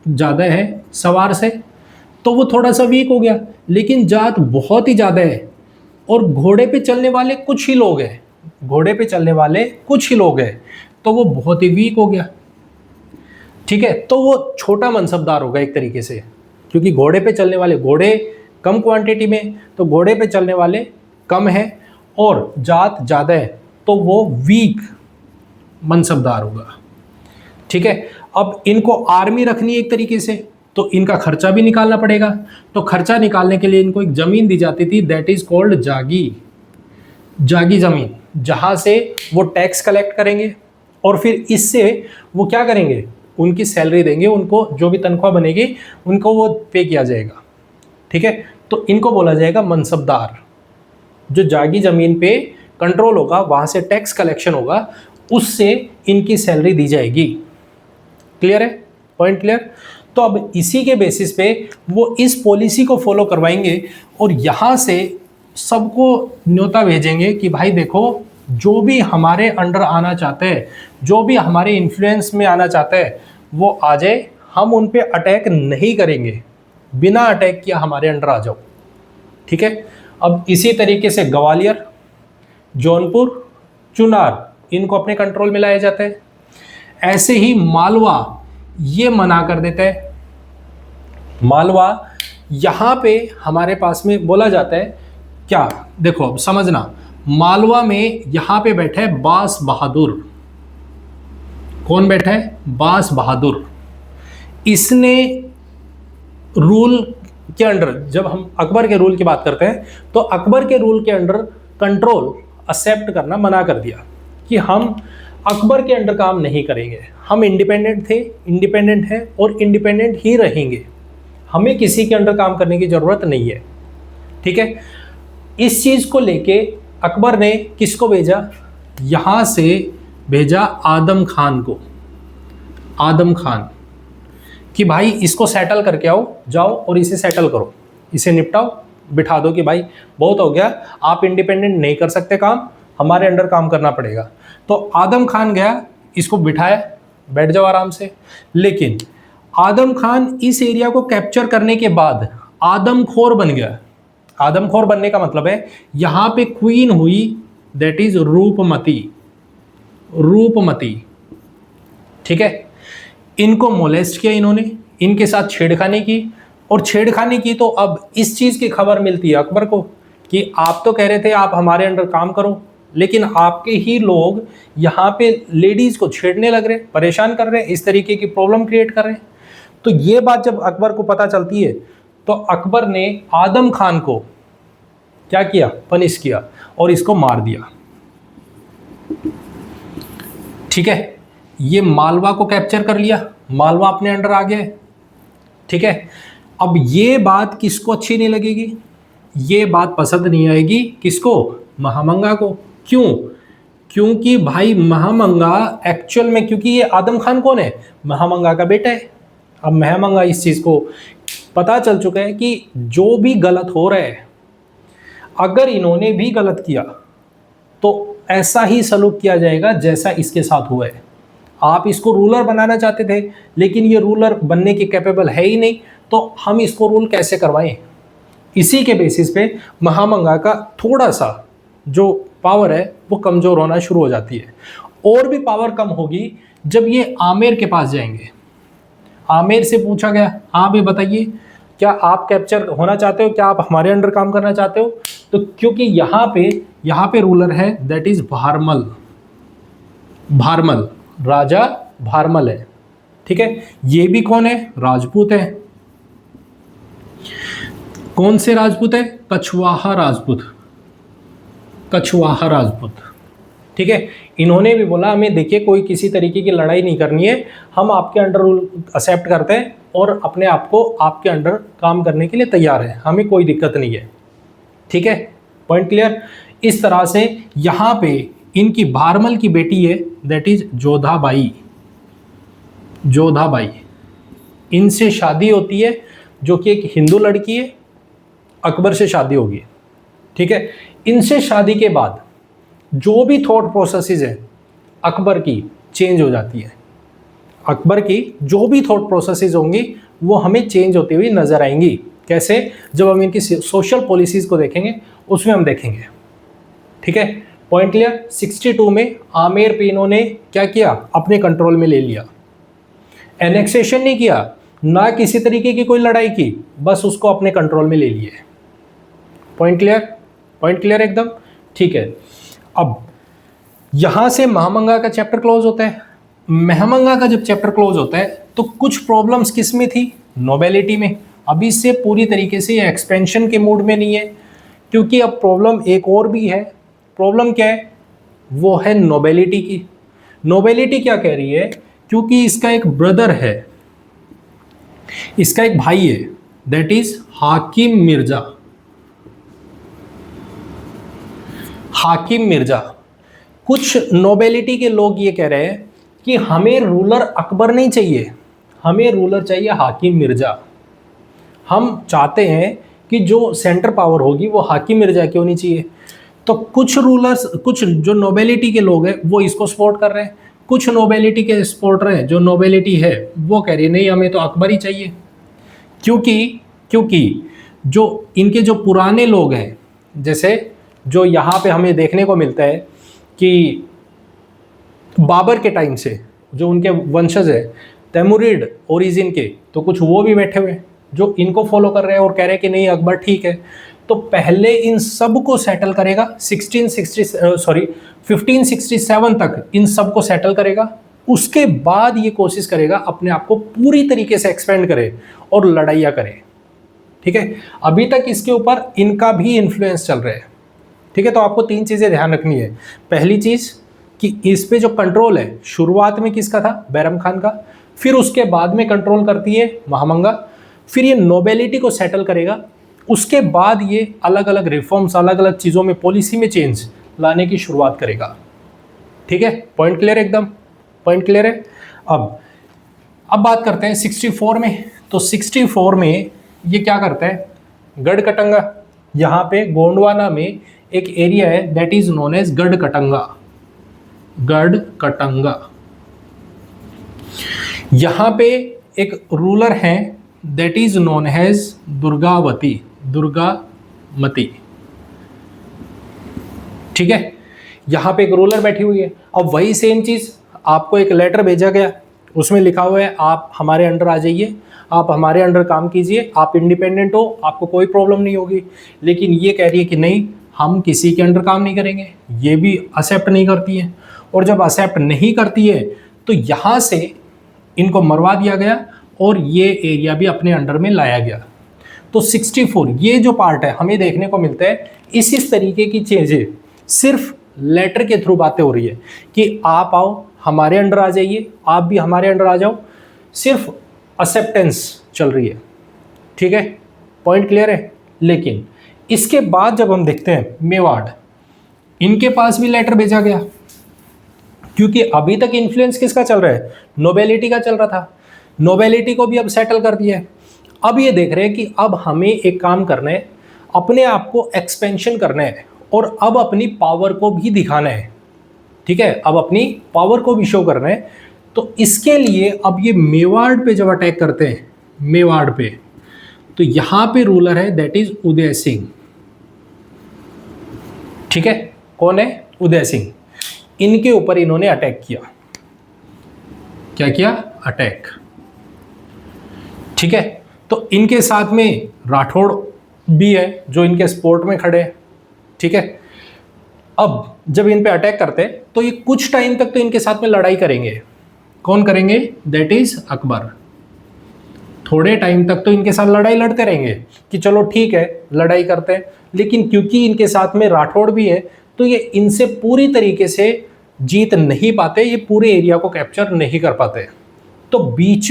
ज़्यादा है सवार से, तो वो थोड़ा सा वीक हो गया। लेकिन जात बहुत ही ज़्यादा है और घोड़े पे चलने वाले कुछ ही लोग हैं, तो वो बहुत ही वीक हो गया। ठीक है, तो वो छोटा मनसबदार होगा एक तरीके से, क्योंकि घोड़े पे चलने वाले, घोड़े कम क्वांटिटी में, तो घोड़े पे चलने वाले कम है और जात ज़्यादा है, तो वो वीक मनसबदार होगा। ठीक है, अब इनको आर्मी रखनी है एक तरीके से, तो इनका खर्चा भी निकालना पड़ेगा। तो खर्चा निकालने के लिए इनको एक ज़मीन दी जाती थी, दैट इज़ कॉल्ड जागी ज़मीन, जहाँ से वो टैक्स कलेक्ट करेंगे और फिर इससे वो क्या करेंगे, उनकी सैलरी देंगे, उनको जो भी तनख्वाह बनेगी उनको वो पे किया जाएगा। ठीक है, तो इनको बोला जाएगा मनसबदार। जो जागी ज़मीन पे कंट्रोल होगा, वहाँ से टैक्स कलेक्शन होगा, उससे इनकी सैलरी दी जाएगी। क्लियर है, पॉइंट क्लियर। तो अब इसी के बेसिस पे वो इस पॉलिसी को फॉलो करवाएंगे और यहाँ से सबको न्योता भेजेंगे कि भाई देखो, जो भी हमारे अंडर आना चाहते हैं, जो भी हमारे इन्फ्लुएंस में आना चाहते हैं, वो आ जाए, हम उन पे अटैक नहीं करेंगे, बिना अटैक किया हमारे अंडर आ जाओ। ठीक है, अब इसी तरीके से ग्वालियर, जौनपुर, चुनार, इनको अपने कंट्रोल में लाया जाता है। ऐसे ही मालवा ये मना कर देता है। मालवा यहाँ पे हमारे पास में बोला जाता है क्या, देखो अब समझना, मालवा में यहाँ पे बैठा है बास बहादुर। कौन बैठा है? बास बहादुर। इसने रूल के अंडर, जब हम अकबर के रूल की बात करते हैं, तो अकबर के रूल के अंडर कंट्रोल एक्सेप्ट करना मना कर दिया कि हम अकबर के अंडर काम नहीं करेंगे, हम इंडिपेंडेंट हैं और इंडिपेंडेंट ही रहेंगे, हमें किसी के अंडर काम करने की ज़रूरत नहीं है। ठीक है, इस चीज़ को लेके अकबर ने किसको भेजा? यहाँ से भेजा आदम खान को, आदम खान, कि भाई इसको सेटल करके आओ, जाओ और इसे सेटल करो, इसे निपटाओ, बिठा दो कि भाई बहुत हो गया, आप इंडिपेंडेंट नहीं कर सकते काम, हमारे अंडर काम करना पड़ेगा। तो आदम खान गया, इसको बिठाया, बैठ जाओ आराम से। लेकिन आदम खान इस एरिया को कैप्चर करने के बाद आदमखोर बन गया। आदमखोर बनने का मतलब है यहाँ पे क्वीन हुई, दैट इज रूपमती। रूपमती, ठीक है, इनको मोलेस्ट किया इन्होंने, इनके साथ छेड़खानी की, और छेड़खानी की तो अब इस चीज़ की खबर मिलती है अकबर को कि आप तो कह रहे थे आप हमारे अंडर काम करो, लेकिन आपके ही लोग यहाँ पे लेडीज़ को छेड़ने लग रहे, परेशान कर रहे हैं, इस तरीके की प्रॉब्लम क्रिएट कर रहे हैं। तो ये बात जब अकबर को पता चलती है तो अकबर ने आदम खान को क्या किया? पनिश किया और इसको मार दिया। ठीक है, ये मालवा को कैप्चर कर लिया, मालवा अपने अंडर आ गए। ठीक है, अब ये बात किसको अच्छी नहीं लगेगी? ये बात पसंद नहीं आएगी किसको? महामंगा को। क्यों? क्योंकि भाई महामंगा एक्चुअल में, क्योंकि ये आदम खान कौन है? महामंगा का बेटा है। अब महामंगा इस चीज़ को पता चल चुका है कि जो भी गलत हो रहा है, अगर इन्होंने भी गलत किया तो ऐसा ही सलूक किया जाएगा जैसा इसके साथ हुआ है। आप इसको रूलर बनाना चाहते थे, लेकिन ये रूलर बनने के कैपेबल है ही नहीं, तो हम इसको रूल कैसे करवाएं? इसी के बेसिस पे महामंगा का थोड़ा सा जो पावर है वो कमज़ोर होना शुरू हो जाती है। और भी पावर कम होगी जब ये आमेर के पास जाएंगे। आमेर से पूछा गया, हाँ भाई बताइए, क्या आप कैप्चर होना चाहते हो? क्या आप हमारे अंडर काम करना चाहते हो? तो क्योंकि यहाँ पे रूलर है, दैट इज भारमल। भारमल, राजा भारमल है। ठीक है, ये भी कौन है? राजपूत है। कौन से राजपूत है? कछवाहा राजपूत, कछवाहा राजपूत। ठीक है, इन्होंने भी बोला हमें देखिए कोई किसी तरीके की लड़ाई नहीं करनी है, हम आपके अंडर रूल एक्सेप्ट करते हैं और अपने आप को आपके अंडर काम करने के लिए तैयार है, हमें कोई दिक्कत नहीं है। ठीक है, पॉइंट क्लियर। इस तरह से यहां पे इनकी भारमल की बेटी है दैट इज जोधाबाई, जोधाबाई, इनसे शादी होती है जो कि एक हिंदू लड़की है, अकबर से शादी होगी। ठीक है, इनसे शादी के बाद जो भी थॉट प्रोसेसेस है अकबर की चेंज हो जाती है। अकबर की जो भी थॉट प्रोसेसेस होंगी वो हमें चेंज होती हुई नजर आएंगी। कैसे? जब हम इनकी सोशल पॉलिसीज को देखेंगे उसमें हम देखेंगे। ठीक है, पॉइंट क्लियर। 62 में आमेर पे इन्होंने क्या किया? अपने कंट्रोल में ले लिया। एनेक्सेशन नहीं किया, ना किसी तरीके की कोई लड़ाई की, बस उसको अपने कंट्रोल में ले लिए। पॉइंट क्लियर, पॉइंट क्लियर एकदम। ठीक है, अब यहां से महामंगा का चैप्टर क्लोज होता है। महामंगा का जब चैप्टर क्लोज होता है तो कुछ प्रॉब्लम्स किस में थी? नोबेलिटी में। अभी से पूरी तरीके से ये एक्सपेंशन के मूड में नहीं है, क्योंकि अब प्रॉब्लम एक और भी है। प्रॉब्लम क्या है? वो है नोबेलिटी की। नोबेलिटी क्या कह रही है? क्योंकि इसका एक ब्रदर है, इसका एक भाई है दैट इज हाकिम मिर्जा, हाकिम मिर्जा। कुछ नोबेलिटी के लोग ये कह रहे हैं कि हमें रूलर अकबर नहीं चाहिए, हमें रूलर चाहिए हाकिम मिर्जा। हम चाहते हैं कि जो सेंटर पावर होगी वो हाकिम मिर्जा क्यों नहीं चाहिए। तो कुछ रूलर्स, कुछ जो नोबेलिटी के लोग हैं वो इसको सपोर्ट कर रहे हैं, कुछ नोबेलिटी के सपोर्टर हैं, जो नोबेलिटी है वो कह रही है नहीं हमें तो अकबर ही चाहिए। क्योंकि जो इनके जो पुराने लोग हैं, जैसे जो यहाँ पे हमें देखने को मिलता है कि बाबर के टाइम से जो उनके वंशज है तैमुरिड ओरिजिन के, तो कुछ वो भी बैठे हुए हैं जो इनको फॉलो कर रहे हैं और कह रहे हैं कि नहीं अकबर ठीक है। तो पहले इन सब को सेटल करेगा 1567 तक इन सब को सेटल करेगा, उसके बाद ये कोशिश करेगा अपने आप को पूरी तरीके से एक्सपेंड करे और लड़ाइयाँ करे। ठीक है, अभी तक इसके ऊपर इनका भी इन्फ्लुएंस चल रहा है। ठीक है, तो आपको तीन चीज़ें ध्यान रखनी है। पहली चीज़ कि इस पे जो कंट्रोल है शुरुआत में किसका था? बैरम खान का। फिर उसके बाद में कंट्रोल करती है महामंगा। फिर ये नोबेलिटी को सेटल करेगा, उसके बाद ये अलग अलग रिफॉर्म्स, अलग अलग चीज़ों में, पॉलिसी में चेंज लाने की शुरुआत करेगा। ठीक है, पॉइंट क्लियर एकदम, पॉइंट क्लियर है। अब बात करते हैं 64 में। तो 64 में ये क्या करता है? गढ़कटंगा, यहाँ पे गोंडवाना में एक एरिया है that is known as Garhkatanga, Garhkatanga. यहाँ पे एक रूलर है that is known as Durgavati, Durgamati. ठीक है, यहाँ पे एक रूलर बैठी हुई है। अब वही सेम चीज़ आपको एक लेटर भेजा गया, उसमें लिखा हुआ है आप हमारे अंडर आ जाइए, आप हमारे अंडर काम कीजिए, आप इंडिपेंडेंट हो, आपको कोई प्रॉब्लम नहीं होगी। लेकिन ये कह रही है कि नहीं, हम किसी के अंडर काम नहीं करेंगे। ये भी एक्सेप्ट नहीं करती है, और जब एक्सेप्ट नहीं करती है तो यहाँ से इनको मरवा दिया गया और ये एरिया भी अपने अंडर में लाया गया। तो 64 ये जो पार्ट है हमें देखने को मिलता है इस तरीके की चीज़ें सिर्फ लेटर के थ्रू बातें हो रही है कि आप आओ हमारे अंडर आ जाइए, आप भी हमारे अंडर आ जाओ, सिर्फ एक्सेप्टेंस चल रही है। ठीक है, पॉइंट क्लियर है। लेकिन इसके बाद जब हम देखते हैं मेवाड़, इनके पास भी लेटर भेजा गया, क्योंकि अभी तक इन्फ्लुएंस किसका चल रहा है? नोबेलिटी का चल रहा था। नोबेलिटी को भी अब सेटल कर दिया है। अब ये देख रहे हैं कि अब हमें एक काम करना है, अपने आप को एक्सपेंशन करना है और अब अपनी पावर को भी दिखाना है। ठीक है, अब अपनी पावर को भी शो करना है। तो इसके लिए अब ये मेवाड़ पे जब अटैक करते हैं, मेवाड़ पे, तो यहां पे रूलर है दैट इज उदय सिंह। ठीक है, कौन है? उदय सिंह। इनके ऊपर इन्होंने अटैक किया। क्या किया? अटैक। ठीक है, तो इनके साथ में राठौड़ भी है जो इनके सपोर्ट में खड़े हैं। ठीक है, अब जब इन पे अटैक करते हैं तो ये कुछ टाइम तक तो इनके साथ में लड़ाई करेंगे। कौन करेंगे? That is Akbar. थोड़े टाइम तक तो इनके साथ लड़ाई लड़ते रहेंगे कि चलो ठीक है लड़ाई करते हैं, लेकिन क्योंकि इनके साथ में राठौड़ भी है तो ये इनसे पूरी तरीके से जीत नहीं पाते, ये पूरे एरिया को कैप्चर नहीं कर पाते। तो बीच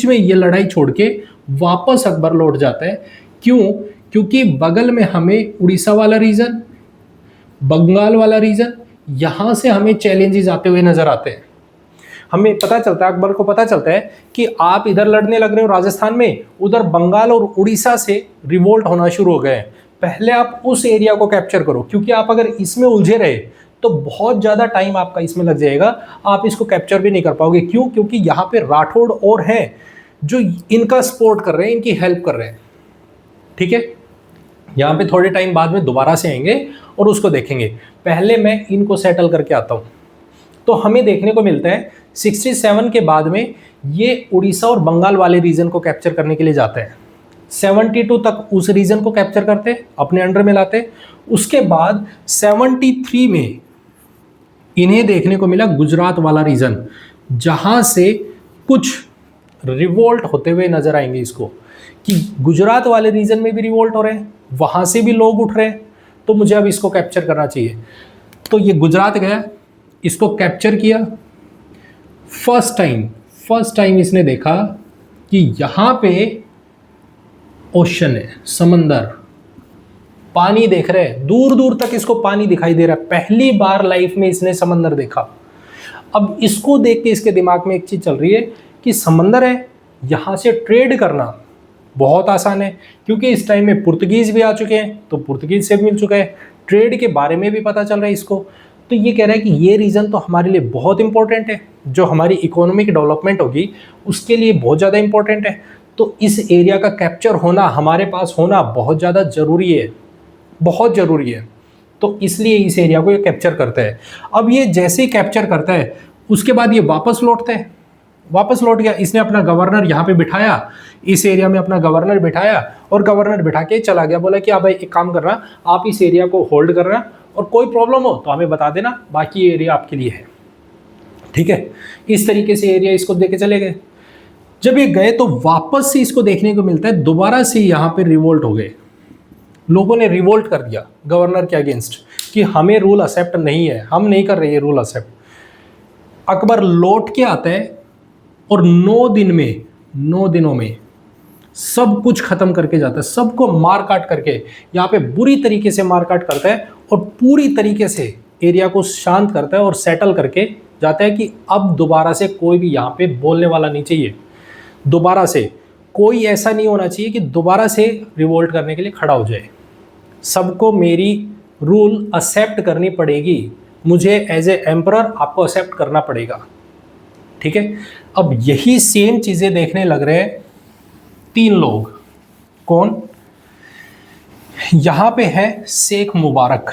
में ये लड़ाई छोड़ के वापस अकबर लौट जाता है। क्यों? क्योंकि बगल में हमें उड़ीसा वाला रीजन, बंगाल वाला रीजन, यहां से हमें चैलेंजेस आते हुए नजर आते हैं। हमें पता चलता है, अकबर को पता चलता है कि आप इधर लड़ने लग रहे हो राजस्थान में, उधर बंगाल और उड़ीसा से रिवोल्ट होना शुरू हो गए हैं। पहले आप उस एरिया को कैप्चर करो, क्योंकि आप अगर इसमें उलझे रहे तो बहुत ज़्यादा टाइम आपका इसमें लग जाएगा, आप इसको कैप्चर भी नहीं कर पाओगे। क्यों? क्योंकि यहाँ पे राठौड़ और हैं जो इनका सपोर्ट कर रहे हैं, इनकी हेल्प कर रहे हैं। ठीक है, यहाँ पे थोड़े टाइम बाद में दोबारा से आएंगे और उसको देखेंगे। पहले मैं इनको सेटल करके आता हूँ। तो हमें देखने को मिलता है 67 के बाद में ये उड़ीसा और बंगाल वाले रीजन को कैप्चर करने के लिए जाते हैं। 72 तक उस रीजन को कैप्चर करते, अपने अंडर में लाते। उसके बाद 73 में इन्हें देखने को मिला गुजरात वाला रीजन, जहां से कुछ रिवोल्ट होते हुए नजर आएंगे इसको, कि गुजरात वाले रीजन में भी रिवोल्ट हो रहे हैं, वहां से भी लोग उठ रहे हैं, तो मुझे अब इसको कैप्चर करना चाहिए। तो ये गुजरात गया, इसको कैप्चर किया। फर्स्ट टाइम इसने देखा कि यहां पे ओशन है, समंदर, पानी देख रहे हैं, दूर दूर तक इसको पानी दिखाई दे रहा है। पहली बार लाइफ में इसने समंदर देखा। अब इसको देख के इसके दिमाग में एक चीज चल रही है कि समंदर है, यहां से ट्रेड करना बहुत आसान है, क्योंकि इस टाइम में पुर्तगीज भी आ चुके हैं, तो पुर्तगीज से भी मिल चुका है, ट्रेड के बारे में भी पता चल रहा है इसको। तो ये कह रहा है कि ये रीजन तो हमारे लिए बहुत इंपॉर्टेंट है, जो हमारी इकोनॉमिक डेवलपमेंट होगी उसके लिए बहुत ज़्यादा इंपॉर्टेंट है। तो इस एरिया का कैप्चर होना, हमारे पास होना बहुत ज़्यादा ज़रूरी है, बहुत ज़रूरी है। तो इसलिए इस एरिया को ये कैप्चर करता है। अब ये जैसे ही कैप्चर करता है उसके बाद ये वापस लौटता है, वापस लौट गया। इसने अपना गवर्नर यहाँ पे बिठाया, इस एरिया में अपना गवर्नर बिठाया और गवर्नर बिठा के चला गया। बोला कि आप एक काम करना, आप इस एरिया को होल्ड करना और कोई प्रॉब्लम हो तो हमें बता देना, बाकी एरिया आपके लिए है। ठीक है, इस तरीके से एरिया इसको देके चले गए। जब ये गए तो वापस से इसको देखने को मिलता है दोबारा से यहाँ पे रिवोल्ट हो गए, लोगों ने रिवोल्ट कर दिया गवर्नर के अगेंस्ट कि हमें रूल एक्सेप्ट नहीं है, हम नहीं कर रहे ये रूल एक्सेप्ट। अकबर लौट के आता है और 9 दिनों में सब कुछ खत्म करके जाता है, सबको मार काट करके यहाँ पे बुरी तरीके से मार काट करता है और पूरी तरीके से एरिया को शांत करता है और सेटल करके जाता है कि अब दोबारा से कोई भी यहाँ पे बोलने वाला नहीं चाहिए, दोबारा से कोई ऐसा नहीं होना चाहिए कि दोबारा से रिवोल्ट करने के लिए खड़ा हो जाए। सबको मेरी रूल एक्सेप्ट करनी पड़ेगी, मुझे एज ए एम्परर आपको एक्सेप्ट करना पड़ेगा। ठीक है, अब यही सेम चीज़ें देखने लग रहे हैं 3 लोग। कौन? यहाँ पे है शेख मुबारक,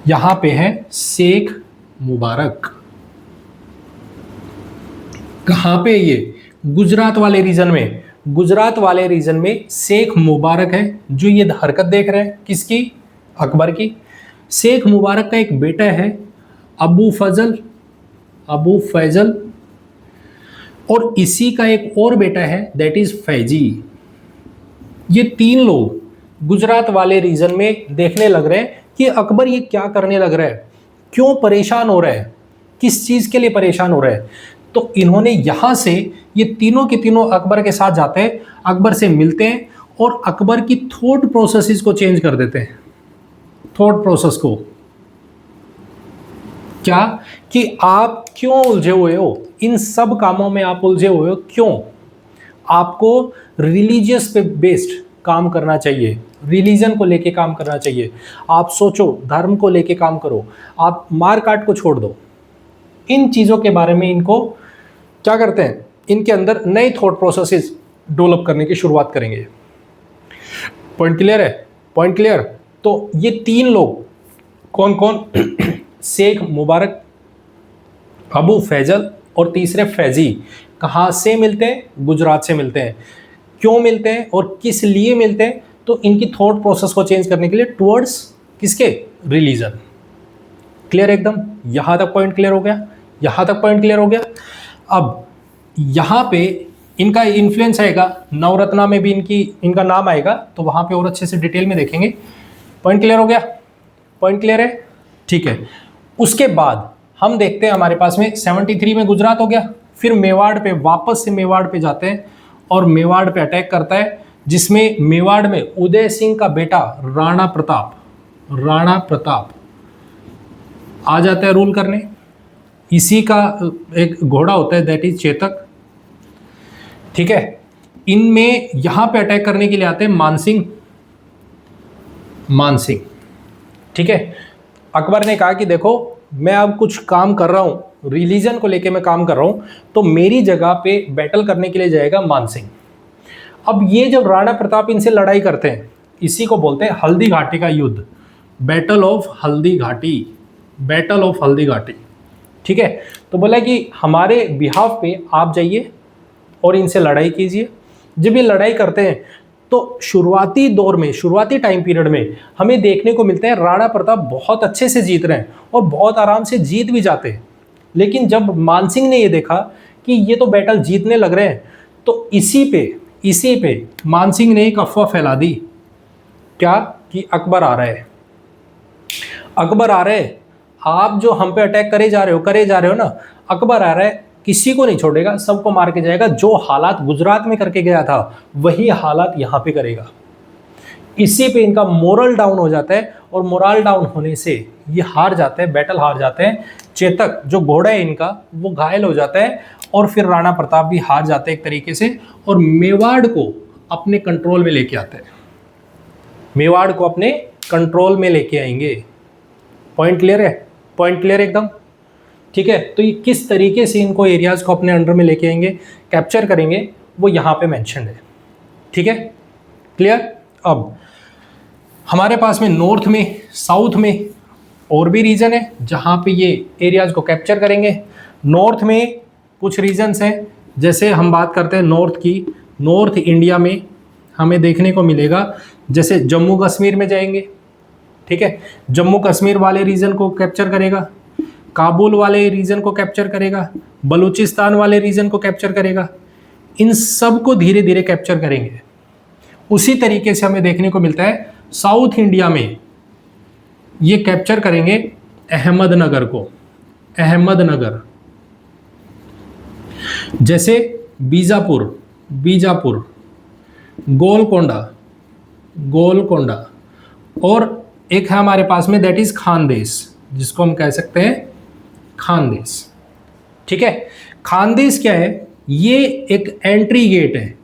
यहाँ पे है शेख मुबारक। कहाँ पे? ये गुजरात वाले रीजन में, गुजरात वाले रीजन में शेख मुबारक है जो ये हरकत देख रहे हैं। किसकी? अकबर की। शेख मुबारक का एक बेटा है अबू फैजल और इसी का एक और बेटा है दैट इज फैजी। ये 3 लोग गुजरात वाले रीजन में देखने लग रहे हैं कि अकबर ये क्या करने लग रहा है, क्यों परेशान हो रहा है, किस चीज़ के लिए परेशान हो रहा है। तो इन्होंने यहाँ से ये तीनों के तीनों अकबर के साथ जाते हैं, अकबर से मिलते हैं और अकबर की थॉट प्रोसेसेस को चेंज कर देते हैं। थॉट प्रोसेस को क्या कि आप क्यों उलझे हुए हो, इन सब कामों में आप उलझे हुए हो क्यों? आपको रिलीजियस पे बेस्ड काम करना चाहिए, रिलीजन को लेके काम करना चाहिए। आप सोचो, धर्म को लेके काम करो, आप मार काट को छोड़ दो। इन चीज़ों के बारे में इनको क्या करते हैं, इनके अंदर नए थॉट प्रोसेसेस डेवलप करने की शुरुआत करेंगे। पॉइंट क्लियर है? Point clear. तो ये 3 लोग कौन कौन? शेख मुबारक, अबू फैजल और तीसरे फैजी कहाँ से मिलते हैं? गुजरात से मिलते हैं। क्यों मिलते हैं और किस लिए मिलते हैं? तो इनकी थॉट प्रोसेस को चेंज करने के लिए टुवर्ड्स किसके? रिलीजन। क्लियर एकदम, यहां तक पॉइंट क्लियर हो गया, यहां तक पॉइंट क्लियर हो गया। अब यहां पे इनका इन्फ्लुएंस आएगा, नवरत्ना में भी इनका नाम आएगा, तो वहां पे और अच्छे से डिटेल में देखेंगे। पॉइंट क्लियर हो गया, पॉइंट क्लियर है, ठीक है। उसके बाद हम देखते हैं हमारे पास में 73 में गुजरात हो गया, फिर मेवाड़ पे, वापस से मेवाड़ पे जाते हैं और मेवाड़ पे अटैक करता है, जिसमें मेवाड़ में उदय सिंह का बेटा राणा प्रताप आ जाता है रूल करने। इसी का एक घोड़ा होता है, दैट इज चेतक, ठीक है। इनमें यहां पे अटैक करने के लिए आते हैं मानसिंह, ठीक है। अकबर ने कहा कि देखो मैं अब कुछ काम कर रहा हूं, रिलीजन को लेके मैं काम कर रहा हूं, तो मेरी जगह पे बैटल करने के लिए जाएगा मानसिंह। अब ये जब राणा प्रताप इनसे लड़ाई करते हैं, इसी को बोलते हैं हल्दी घाटी का युद्ध, बैटल ऑफ हल्दी घाटी, ठीक है। तो बोला कि हमारे बिहाफ पे आप जाइए और इनसे लड़ाई कीजिए। जब ये लड़ाई करते हैं तो शुरुआती दौर में, शुरुआती टाइम पीरियड में हमें देखने को मिलता है राणा प्रताप बहुत अच्छे से जीत रहे हैं और बहुत आराम से जीत भी जाते हैं। लेकिन जब मानसिंह ने ये देखा कि ये तो बैटल जीतने लग रहे हैं, तो इसी पे मानसिंह ने एक अफवाह फैला दी, क्या कि अकबर आ रहे हैं, आप जो हम पे अटैक करे जा रहे हो ना, अकबर आ रहा है, किसी को नहीं छोड़ेगा, सबको मार के जाएगा, जो हालात गुजरात में करके गया था वही हालात यहाँ पे करेगा। इसी पे इनका मोरल डाउन हो जाता है और मोरल डाउन होने से ये हार जाते हैं, बैटल हार जाते हैं। चेतक जो घोड़ा है इनका वो घायल हो जाता है और फिर राणा प्रताप भी हार जाते हैं एक तरीके से, और मेवाड़ को अपने कंट्रोल में लेके आते हैं, मेवाड़ को अपने कंट्रोल में लेके आएंगे। पॉइंट क्लियर है, पॉइंट क्लियर एकदम, ठीक है। तो ये किस तरीके से इनको एरियाज को अपने अंडर में लेके आएंगे, कैप्चर करेंगे, वो यहाँ पे मेंशन है, ठीक है, क्लियर। अब हमारे पास में नॉर्थ में, साउथ में और भी रीजन है जहाँ पे ये एरियाज को कैप्चर करेंगे। नॉर्थ में कुछ रीजन्स हैं, जैसे हम बात करते हैं नॉर्थ की, नॉर्थ इंडिया में हमें देखने को मिलेगा, जैसे जम्मू कश्मीर में जाएंगे, ठीक है, जम्मू कश्मीर वाले रीजन को कैप्चर करेगा, काबुल वाले रीजन को कैप्चर करेगा, बलूचिस्तान वाले रीजन को कैप्चर करेगा, इन सब को धीरे धीरे कैप्चर करेंगे। उसी तरीके से हमें देखने को मिलता है साउथ इंडिया में ये कैप्चर करेंगे अहमदनगर को, अहमदनगर, जैसे बीजापुर, गोलकोंडा, और एक है हमारे पास में दैट इज खानदेश, जिसको हम कह सकते हैं खानदेश, ठीक है। खानदेश क्या है, ये एक एंट्री गेट है,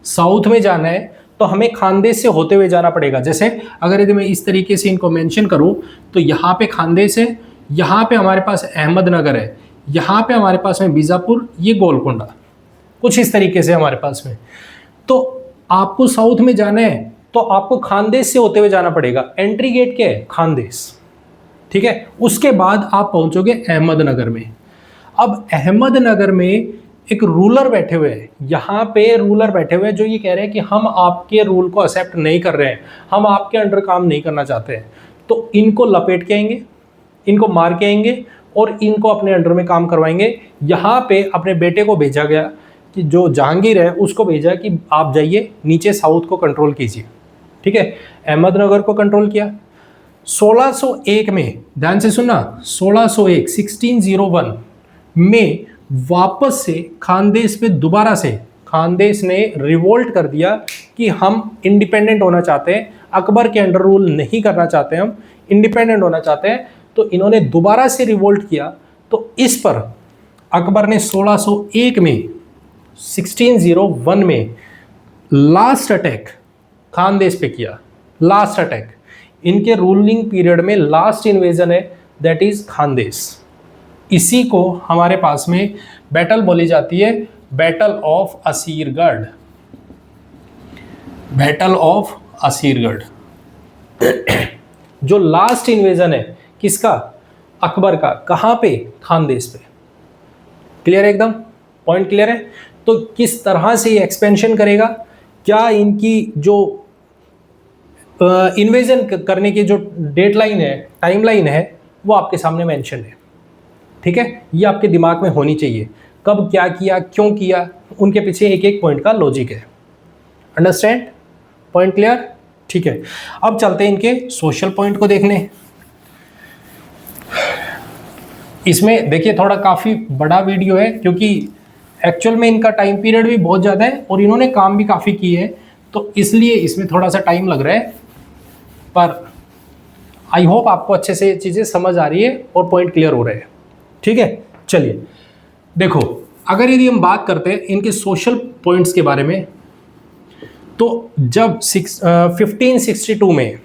साउथ में जाना है तो हमें खानदेश से होते हुए जाना पड़ेगा। जैसे अगर यदि मैं इस तरीके से इनको मेंशन करूं तो यहाँ पे खानदेश है, यहाँ पे हमारे पास अहमदनगर है, यहाँ पे हमारे पास में बीजापुर, ये गोलकोंडा, कुछ इस तरीके से हमारे पास में। तो आपको साउथ में जाना है तो आपको खानदेश से होते हुए जाना पड़ेगा, एंट्री गेट क्या है, खानदेश, ठीक है। उसके बाद आप पहुंचोगे अहमदनगर में। अब अहमदनगर में एक रूलर बैठे हुए हैं, यहाँ पे रूलर बैठे हुए हैं जो ये कह रहे हैं कि हम आपके रूल को एक्सेप्ट नहीं कर रहे हैं, हम आपके अंडर काम नहीं करना चाहते हैं। तो इनको लपेट के आएंगे, इनको मार के आएंगे और इनको अपने अंडर में काम करवाएंगे। यहाँ पे अपने बेटे को भेजा गया कि जो जहांगीर है उसको भेजा कि आप जाइए नीचे साउथ को कंट्रोल कीजिए, ठीक है। अहमदनगर को कंट्रोल किया। 1601 में, ध्यान से सुनना, 1601 में वापस से खानदेश पे दोबारा से खानदेश ने रिवोल्ट कर दिया कि हम इंडिपेंडेंट होना चाहते हैं, अकबर के अंडर रूल नहीं करना चाहते, हम इंडिपेंडेंट होना चाहते हैं। तो इन्होंने दोबारा से रिवोल्ट किया। तो इस पर अकबर ने 1601 में लास्ट अटैक खानदेश पे किया, लास्ट अटैक, इनके रूलिंग पीरियड में लास्ट इन्वेजन है, दैट इज खानदेश। इसी को हमारे पास में बैटल बोली जाती है, battle of Asirgarh, battle of Asirgarh. जो लास्ट इन्वेजन है किसका, अकबर का, कहां पे, खानदेश पे। क्लियर है एकदम, पॉइंट क्लियर है। तो किस तरह से ये एक्सपेंशन करेगा, क्या इनकी जो इन्वेजन करने की जो डेडलाइन है, टाइमलाइन है, वो आपके सामने मेंशन है। ठीक है, ये आपके दिमाग में होनी चाहिए, कब क्या किया, क्यों किया, उनके पीछे एक एक पॉइंट का लॉजिक है। अंडरस्टैंड? Point clear? ठीक है, अब चलते हैं इनके सोशल पॉइंट को देखने। इसमें देखिए थोड़ा काफ़ी बड़ा वीडियो है, क्योंकि एक्चुअल में इनका टाइम पीरियड भी बहुत ज़्यादा है और इन्होंने काम भी काफ़ी किए है, तो इसलिए इसमें थोड़ा सा टाइम लग रहा है, पर आई होप आपको अच्छे से ये चीज़ें समझ आ रही है और पॉइंट क्लियर हो रहे हैं। ठीक है, चलिए देखो, अगर यदि हम बात करते हैं इनके सोशल पॉइंट्स के बारे में, तो जब 1562 में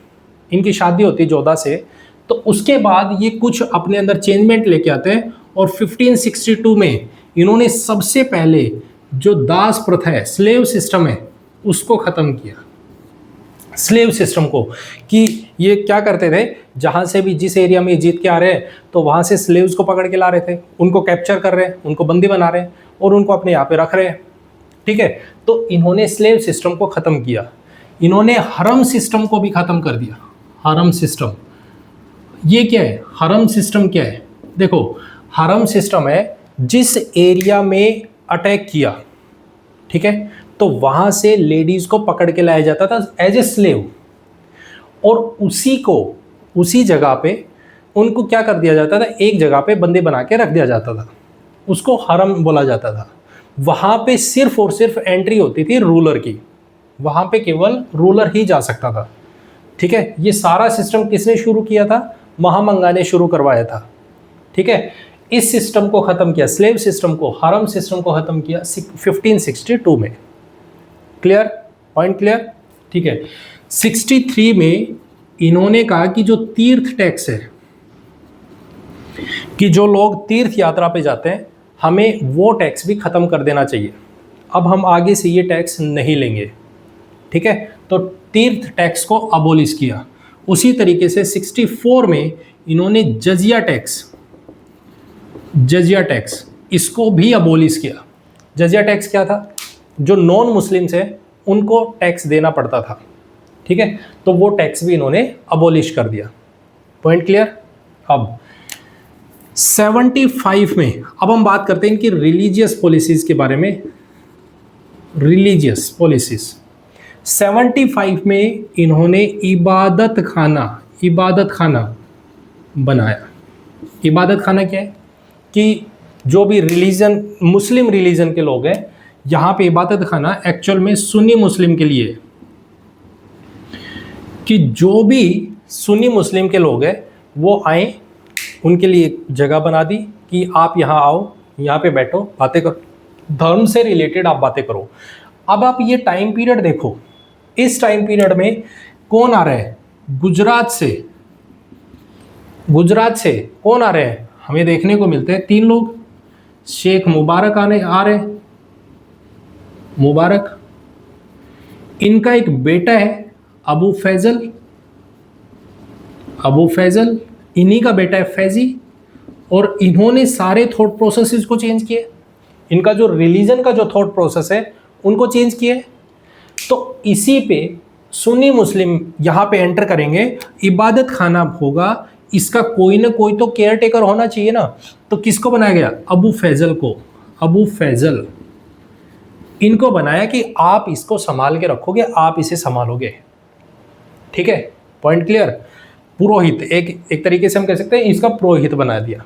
इनकी शादी होती है जोधा से, तो उसके बाद ये कुछ अपने अंदर चेंजमेंट लेके आते हैं और 1562 में इन्होंने सबसे पहले जो दास प्रथा है, स्लेव सिस्टम है, उसको ख़त्म किया। स्लेव सिस्टम को, कि ये क्या करते थे, जहाँ से भी जिस एरिया में जीत के आ रहे हैं तो वहाँ से स्लेव्स को पकड़ के ला रहे थे, उनको कैप्चर कर रहे हैं, उनको बंदी बना रहे हैं और उनको अपने यहाँ पे रख रहे हैं। ठीक है, तो इन्होंने स्लेव सिस्टम को ख़त्म किया। इन्होंने हरम सिस्टम को भी ख़त्म कर दिया। हरम सिस्टम, ये क्या है? हरम सिस्टम क्या है? देखो, हरम सिस्टम है जिस एरिया में अटैक किया, ठीक है, तो वहाँ से लेडीज़ को पकड़ के लाया जाता था एज ए स्लेव, और उसी जगह पे उनको क्या कर दिया जाता था, एक जगह पे बंदे बना के रख दिया जाता था, उसको हरम बोला जाता था। वहाँ पे सिर्फ और सिर्फ एंट्री होती थी रूलर की, वहाँ पे केवल रूलर ही जा सकता था। ठीक है, ये सारा सिस्टम किसने शुरू किया था? महामंगा ने शुरू करवाया था। ठीक है, इस सिस्टम को ख़त्म किया, स्लेव सिस्टम को, हरम सिस्टम को ख़त्म किया 1562 में। क्लियर? Point clear? ठीक है, 63 में इन्होंने कहा कि जो तीर्थ टैक्स है, कि जो लोग तीर्थ यात्रा पे जाते हैं, हमें वो टैक्स भी ख़त्म कर देना चाहिए। अब हम आगे से ये टैक्स नहीं लेंगे। ठीक है, तो तीर्थ टैक्स को अबोलिश किया। उसी तरीके से 64 में इन्होंने जजिया टैक्स इसको भी अबोलिश किया। जजिया टैक्स क्या था? जो नॉन मुस्लिम्स हैं उनको टैक्स देना पड़ता था। ठीक है, तो वो टैक्स भी इन्होंने अबोलिश कर दिया। Point clear? अब 75 में अब हम बात करते हैं इनकी रिलीजियस पॉलिसीज़ के बारे में। रिलीजियस पॉलिसीज़ 75 में इन्होंने इबादत खाना बनाया। इबादत खाना क्या है? कि जो भी रिलीजन, मुस्लिम रिलीजन के लोग हैं, यहाँ पे इबादत खाना एक्चुअल में सुन्नी मुस्लिम के लिए है, कि जो भी सुन्नी मुस्लिम के लोग हैं वो आए, उनके लिए एक जगह बना दी कि आप यहाँ आओ, यहाँ पे बैठो, बातें करो, धर्म से रिलेटेड आप बातें करो। अब आप ये टाइम पीरियड देखो, इस टाइम पीरियड में कौन आ रहा है? गुजरात से कौन आ रहे हैं? हमें देखने को मिलते हैं 3 लोग। शेख मुबारक आ रहे हैं, मुबारक, इनका एक बेटा है अबू फैजल, इन्हीं का बेटा है फैजी, और इन्होंने सारे थॉट प्रोसेसेस को चेंज किए। इनका जो रिलीजन का जो थॉट प्रोसेस है उनको चेंज किए। तो इसी पे सुन्नी मुस्लिम यहाँ पे एंटर करेंगे, इबादत खाना होगा, इसका कोई ना कोई तो केयर टेकर होना चाहिए ना। तो किसको बनाया गया? अबू फैजल इनको बनाया कि आप इसको संभाल के रखोगे, आप इसे संभालोगे। ठीक है, पॉइंट क्लियर? पुरोहित, एक तरीके से हम कह सकते हैं इसका पुरोहित बना दिया।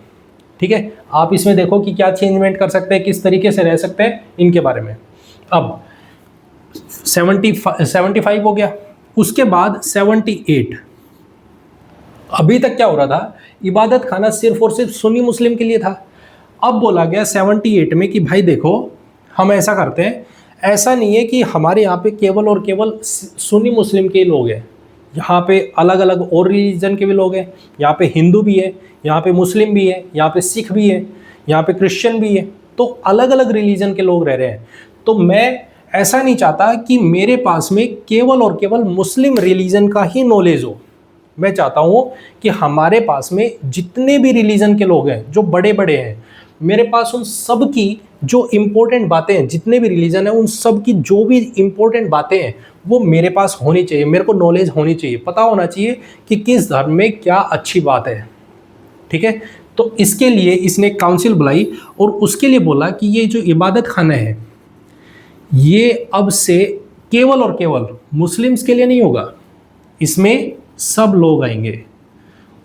ठीक है, आप इसमें देखो कि क्या चेंजमेंट कर सकते हैं, किस तरीके से रह सकते हैं, इनके बारे में। अब 75 हो गया, उसके बाद 78, अभी तक क्या हो रहा था? इबादत खाना सिर्फ और सिर्फ सुन्नी मुस्लिम के लिए था। अब बोला गया 78 में कि भाई देखो, हम ऐसा करते हैं, ऐसा नहीं है कि हमारे यहाँ पे केवल और केवल सुन्नी मुस्लिम के लोग हैं, यहाँ पे अलग अलग और रिलीजन के भी लोग हैं, यहाँ पे हिंदू भी है, यहाँ पे मुस्लिम भी है, यहाँ पे सिख भी है, यहाँ पे क्रिश्चियन भी है, तो अलग अलग रिलीजन के लोग रह रहे हैं। तो मैं ऐसा नहीं चाहता कि मेरे पास में केवल और केवल मुस्लिम रिलीजन का ही नॉलेज हो। मैं चाहता हूँ कि हमारे पास में जितने भी रिलीजन के लोग हैं, जो बड़े बड़े हैं, मेरे पास उन सब की जो इम्पोर्टेंट बातें हैं, जितने भी रिलीजन हैं उन सब की जो भी इम्पोर्टेंट बातें हैं वो मेरे पास होनी चाहिए, मेरे को नॉलेज होनी चाहिए, पता होना चाहिए कि किस धर्म में क्या अच्छी बात है। ठीक है। तो इसके लिए इसने काउंसिल बुलाई और उसके लिए बोला कि ये जो इबादत खाना है ये अब से केवल और केवल मुस्लिम्स के लिए नहीं होगा, इसमें सब लोग आएंगे।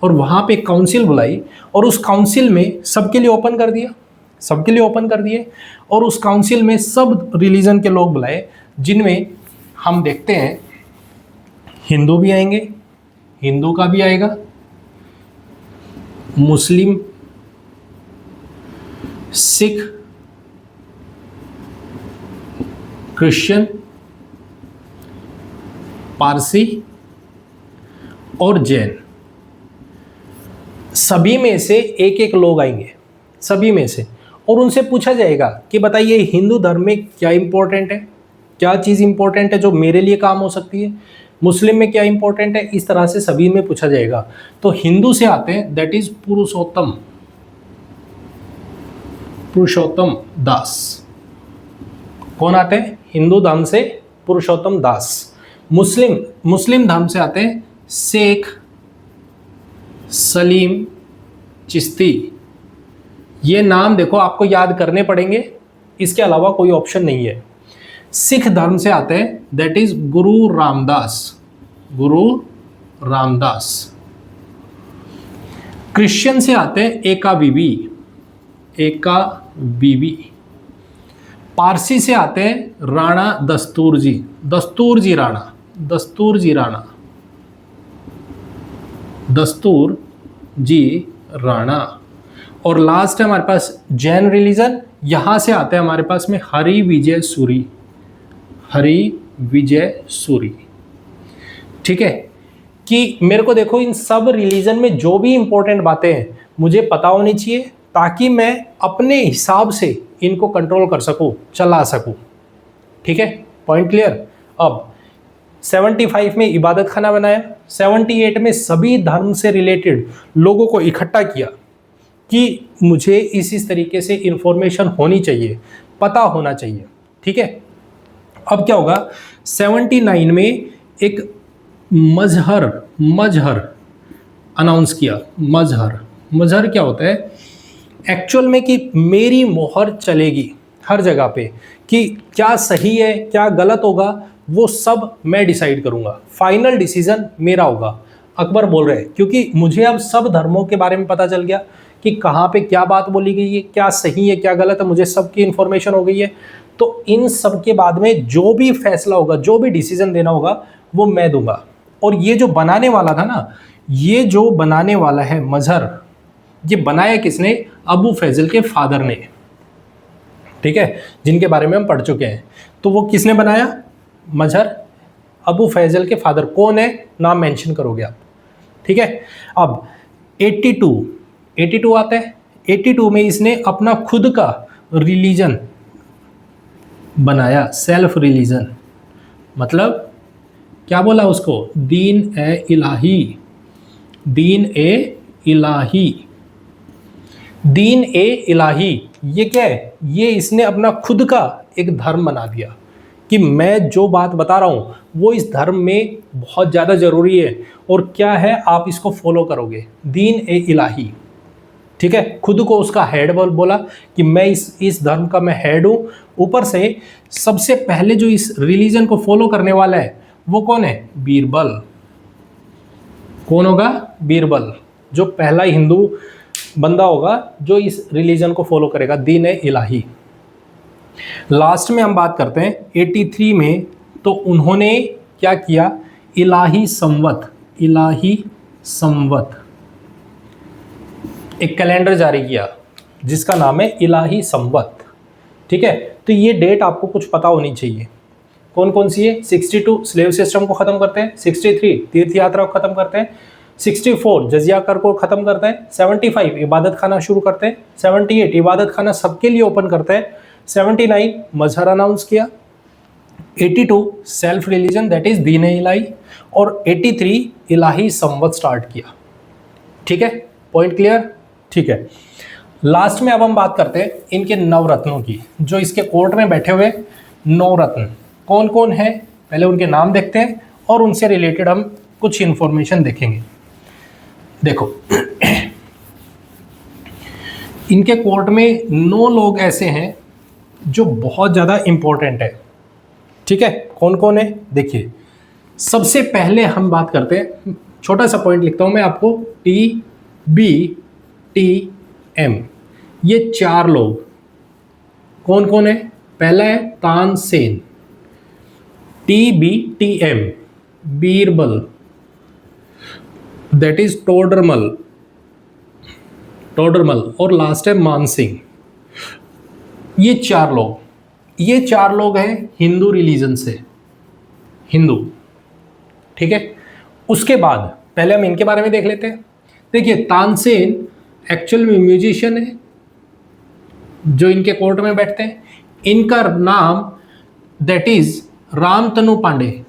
और वहाँ पे काउंसिल बुलाई और उस काउंसिल में सबके लिए ओपन कर दिया, सबके लिए ओपन कर दिए। और उस काउंसिल में सब रिलीजन के लोग बुलाए, जिनमें हम देखते हैं हिंदू भी आएंगे, हिंदू का भी आएगा, मुस्लिम, सिख, क्रिश्चियन, पारसी और जैन, सभी में से एक एक लोग आएंगे, सभी में से। और उनसे पूछा जाएगा कि बताइए हिंदू धर्म में क्या इंपॉर्टेंट है, क्या चीज़ इंपॉर्टेंट है जो मेरे लिए काम हो सकती है, मुस्लिम में क्या इंपॉर्टेंट है, इस तरह से सभी में पूछा जाएगा। तो हिंदू से आते हैं, दैट इज पुरुषोत्तम, पुरुषोत्तम दास। कौन आते हैं हिंदू धर्म से? पुरुषोत्तम दास। मुस्लिम धर्म से आते हैं शेख सलीम चिश्ती। ये नाम देखो आपको याद करने पड़ेंगे, इसके अलावा कोई ऑप्शन नहीं है। सिख धर्म से आते हैं, that is Guru Ramdas, Guru Ramdas. Christian से आते हैं एका बीबी, एका बीबी। पारसी से आते हैं राणा दस्तूर जी, दस्तूर जी राणा, दस्तूर जी राणा, दस्तूर जी राणा। और लास्ट है हमारे पास जैन रिलीजन, यहां से आते हैं हमारे पास में हरि विजय सूरी, हरि विजय सूरी। ठीक है कि मेरे को देखो इन सब रिलीजन में जो भी इंपॉर्टेंट बातें हैं मुझे पता होनी चाहिए, ताकि मैं अपने हिसाब से इनको कंट्रोल कर सकूं, चला सकूं। ठीक है, पॉइंट क्लियर। अब 75 में इबादत खाना बनाया, 78 में सभी धर्म से रिलेटेड लोगों को इकट्ठा किया कि मुझे इस तरीके से इंफॉर्मेशन होनी चाहिए, पता होना चाहिए। ठीक है, अब क्या होगा, 79 में एक मजहर अनाउंस किया। मजहर क्या होता है एक्चुअल में, कि मेरी मोहर चलेगी हर जगह पे, कि क्या सही है क्या गलत होगा वो सब मैं डिसाइड करूंगा, फाइनल डिसीजन मेरा होगा। अकबर बोल रहे हैं क्योंकि मुझे अब सब धर्मों के बारे में पता चल गया कि कहाँ पे क्या बात बोली गई है, क्या सही है क्या गलत है, मुझे सबकी इन्फॉर्मेशन हो गई है। तो इन सब के बाद में जो भी फैसला होगा, जो भी डिसीजन देना होगा वो मैं दूंगा। और ये जो बनाने वाला था ना, ये जो बनाने वाला है मजहर, ये बनाया किसने? अबू फैजल के फादर ने। ठीक है, जिनके बारे में हम पढ़ चुके हैं। तो वो किसने बनाया? मजहर, अबू फैजल के फादर। कौन है? नाम मेंशन करोगे आप। ठीक है, अब 82 आता है। 82 में इसने अपना खुद का रिलीजन बनाया, सेल्फ रिलीजन। मतलब क्या बोला उसको? दीन ए इलाही, दीन ए इलाही, दीन ए इलाही। ये क्या है? ये इसने अपना खुद का एक धर्म बना दिया कि मैं जो बात बता रहा हूँ वो इस धर्म में बहुत ज़्यादा ज़रूरी है और क्या है आप इसको फॉलो करोगे, दीन ए इलाही। ठीक है, खुद को उसका हेड बोला कि मैं इस धर्म का मैं हेड हूँ। ऊपर से सबसे पहले जो इस रिलीजन को फॉलो करने वाला है वो कौन है? बीरबल। कौन होगा? बीरबल, जो पहला हिंदू बंदा होगा जो इस रिलीजन को फॉलो करेगा, दीन ए इलाही। लास्ट में हम बात करते हैं 83 में, तो उन्होंने क्या किया? इलाही संवत, इलाही संवत एक कैलेंडर जारी किया जिसका नाम है इलाही संवत। ठीक है, तो ये डेट आपको कुछ पता होनी चाहिए। कौन कौन सी है? 62 स्लेव सिस्टम को खत्म करते हैं, 63 तीर्थ यात्रा को खत्म करते हैं, 64 जजिया कर को खत्म करते हैं, 75 इबादत खाना शुरू करते हैं, 78 इबादत खाना सबके लिए ओपन करते हैं, 79 मजहर अनाउंस किया, 82 सेल्फ रिलीजन दैट इज दीन ए इलाही, और 83 इलाही संवत स्टार्ट किया। ठीक है, पॉइंट क्लियर। ठीक है, लास्ट में अब हम बात करते हैं इनके नवरत्नों की, जो इसके कोर्ट में बैठे हुए नवरत्न कौन कौन है। पहले उनके नाम देखते हैं और उनसे रिलेटेड हम कुछ इंफॉर्मेशन देखेंगे। देखो इनके कोर्ट में 9 लोग ऐसे हैं जो बहुत ज़्यादा इम्पोर्टेंट है। ठीक है, कौन कौन है देखिए। सबसे पहले हम बात करते हैं, छोटा सा पॉइंट लिखता हूं मैं आपको, TBTM, ये 4 लोग कौन कौन है। पहला है Tansen, TBTM, Birbal, that is Todarmal, और लास्ट है मानसिंह। ये 4 लोग हैं हिंदू रिलीजन से, हिंदू। ठीक है, उसके बाद पहले हम इनके बारे में देख लेते हैं। देखिए, तानसेन एक्चुअल में म्यूजिशियन है जो इनके कोर्ट में बैठते हैं। इनका नाम दैट इज रामतनु पांडे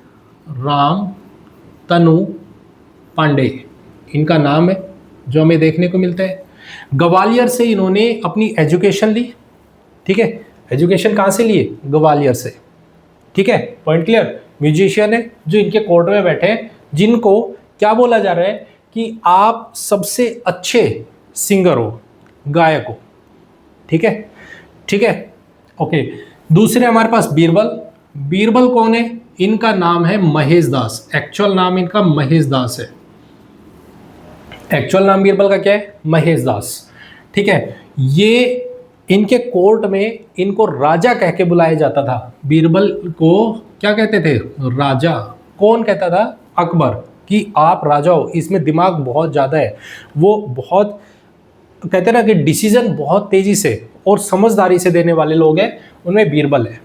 इनका नाम है, जो हमें देखने को मिलता है। ग्वालियर से इन्होंने अपनी एजुकेशन ली। ठीक है, एजुकेशन कहाँ से लिए, ग्वालियर से। ठीक है, पॉइंट क्लियर। म्यूजिशियन है जो इनके कोर्ट में बैठे हैं, जिनको क्या बोला जा रहा है कि आप सबसे अच्छे सिंगर हो, गायक हो। ठीक है, ठीक है, ओके। दूसरे हमारे पास बीरबल कौन है, इनका नाम है महेश दास। एक्चुअल नाम इनका महेश दास है। एक्चुअल नाम बीरबल का क्या है, महेश दास। ठीक है, ये इनके कोर्ट में इनको राजा कह के बुलाया जाता था। बीरबल को क्या कहते थे, राजा। कौन कहता था, अकबर, कि आप राजा हो, इसमें दिमाग बहुत ज़्यादा है। वो बहुत कहते ना कि डिसीजन बहुत तेज़ी से और समझदारी से देने वाले लोग हैं, उनमें बीरबल है।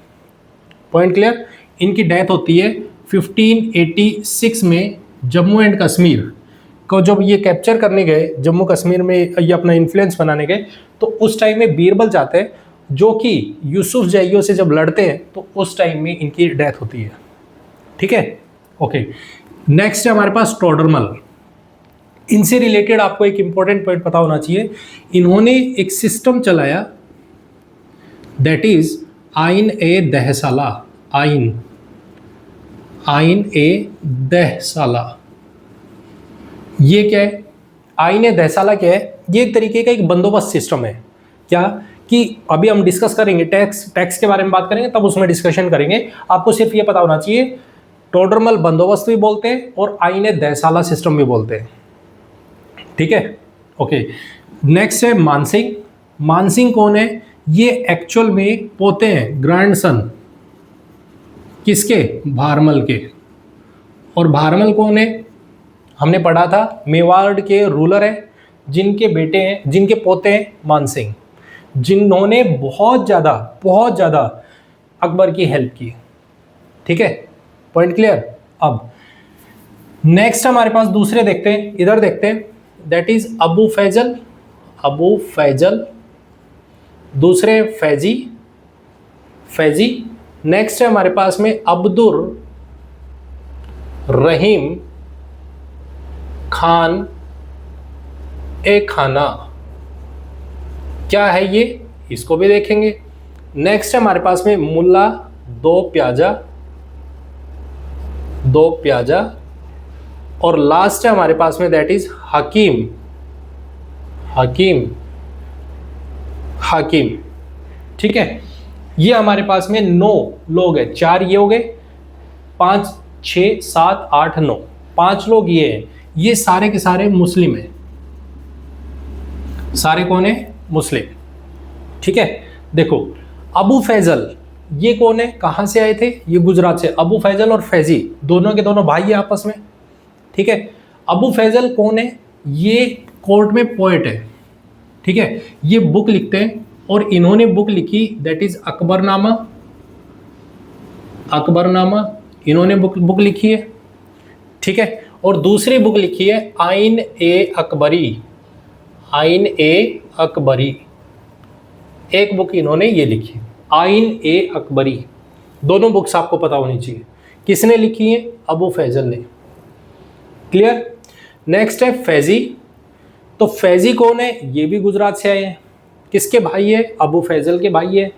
Point clear. इनकी डेथ होती है 1586 में। जम्मू एंड कश्मीर को जब ये कैप्चर करने गए, जम्मू कश्मीर में ये अपना इन्फ्लुएंस बनाने गए, तो उस टाइम में बीरबल जाते हैं, जो कि यूसुफ जैयों से जब लड़ते हैं, तो उस टाइम में इनकी डेथ होती है। ठीक है, ओके। नेक्स्ट है हमारे पास टोडरमल। इनसे रिलेटेड आपको एक इंपॉर्टेंट पॉइंट पता होना चाहिए। इन्होंने एक सिस्टम चलाया, दैट इज आइन ए दहसाला। आइन ए दहसाला, ये क्या है, आइन ए दहसाला क्या है, ये एक तरीके का एक बंदोबस्त सिस्टम है। क्या कि अभी हम डिस्कस करेंगे, टैक्स के बारे में बात करेंगे, तब उसमें डिस्कशन करेंगे। आपको सिर्फ ये पता होना चाहिए, टोडरमल बंदोबस्त भी बोलते हैं और आइन ए दहसाला सिस्टम भी बोलते हैं। ठीक है, ओके। नेक्स्ट है मानसिंह कौन है, ये एक्चुअल में पोते हैं, ग्रैंडसन किसके, भारमल के। और भारमल कौन है, हमने पढ़ा था मेवाड़ के रूलर हैं, जिनके बेटे हैं, जिनके पोते हैं मानसिंह, जिन्होंने बहुत ज़्यादा अकबर की हेल्प की। ठीक है, पॉइंट क्लियर। अब नेक्स्ट हमारे पास दूसरे देखते हैं, इधर देखते हैं, दैट इज अबू फैजल, दूसरे फैजी। नेक्स्ट है हमारे पास में अब्दुर रहीम खान ए खाना। क्या है ये, इसको भी देखेंगे। नेक्स्ट है हमारे पास में मुल्ला दो प्याजा, और लास्ट है हमारे पास में दैट इज हकीम। ठीक है, ये हमारे पास में 9 लोग हैं। 4 ये हो गए, 5 6 7 8 9, 5 लोग ये हैं। ये सारे के सारे मुस्लिम हैं। सारे कौन है, मुस्लिम। ठीक है, देखो अबू फैजल ये कौन है, कहां से आए थे, ये गुजरात से। अबू फैजल और फैजी दोनों के दोनों भाई है आपस में। ठीक है, अबू फैजल कौन है, ये कोर्ट में पोएट है। ठीक है, ये बुक लिखते हैं, और इन्होंने बुक लिखी दैट इज अकबरनामा। इन्होंने बुक लिखी है। ठीक है, और दूसरी बुक लिखी है आइन ए अकबरी। एक बुक इन्होंने ये लिखी, आइन ए अकबरी। दोनों बुक्स आपको पता होनी चाहिए। किसने लिखी है, अबू फैजल ने। क्लियर। नेक्स्ट है फैजी। तो फैजी कौन है, ये भी गुजरात से आए हैं। किसके भाई है, अबू फैजल के भाई है।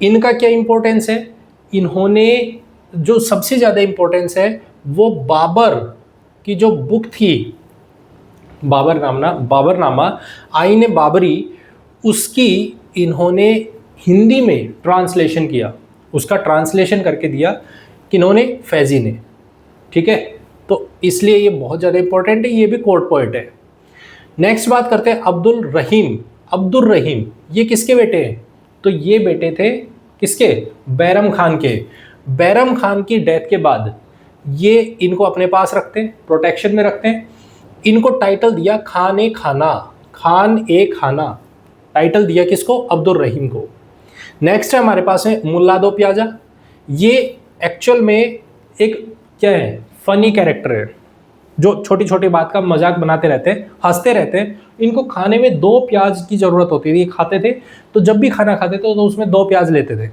इनका क्या इंपॉर्टेंस है, इन्होंने जो सबसे ज़्यादा इंपॉर्टेंस है वो बाबर की जो बुक थी, बाबरनामा, आइन बाबरी, उसकी इन्होंने हिंदी में ट्रांसलेशन किया, उसका ट्रांसलेशन करके दिया किन्होंने, फैजी ने। ठीक है, तो इसलिए ये बहुत ज़्यादा इंपॉर्टेंट है, ये भी कोर्ट पोएट है। नेक्स्ट बात करते हैं अब्दुल रहीम। अब्दुल रहीम ये किसके बेटे हैं? तो ये बेटे थे किसके? बैरम खान के। बैरम खान की डेथ के बाद ये इनको अपने पास रखते हैं, प्रोटेक्शन में रखते हैं। इनको टाइटल दिया खान ए खाना, खान ए खाना टाइटल दिया किसको? अब्दुल रहीम को। नेक्स्ट है हमारे पास है मुल्ला दो प्याजा। ये एक्चुअल में एक क्या है, फनी कैरेक्टर है, जो छोटी छोटी बात का मजाक बनाते रहते हैं, हंसते रहते हैं। इनको खाने में 2 प्याज की ज़रूरत होती थी, ये खाते थे तो जब भी खाना खाते थे तो उसमें 2 प्याज लेते थे,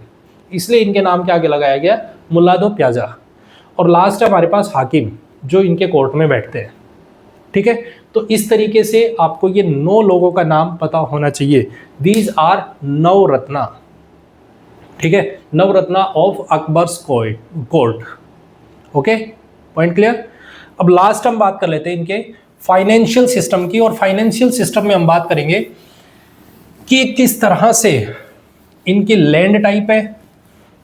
इसलिए इनके नाम के आगे लगाया गया मुल्ला दो प्याजा। और लास्ट है हमारे पास हाकिम, जो इनके कोर्ट में बैठते हैं। ठीक है, तो इस तरीके से आपको ये 9 लोगों का नाम पता होना चाहिए। These are navratna. ठीक है, navratna of Akbar's court. Okay, point clear. अब लास्ट हम बात कर लेते हैं इनके फाइनेंशियल सिस्टम की, और फाइनेंशियल सिस्टम में हम बात करेंगे कि किस तरह से इनकी लैंड टाइप है,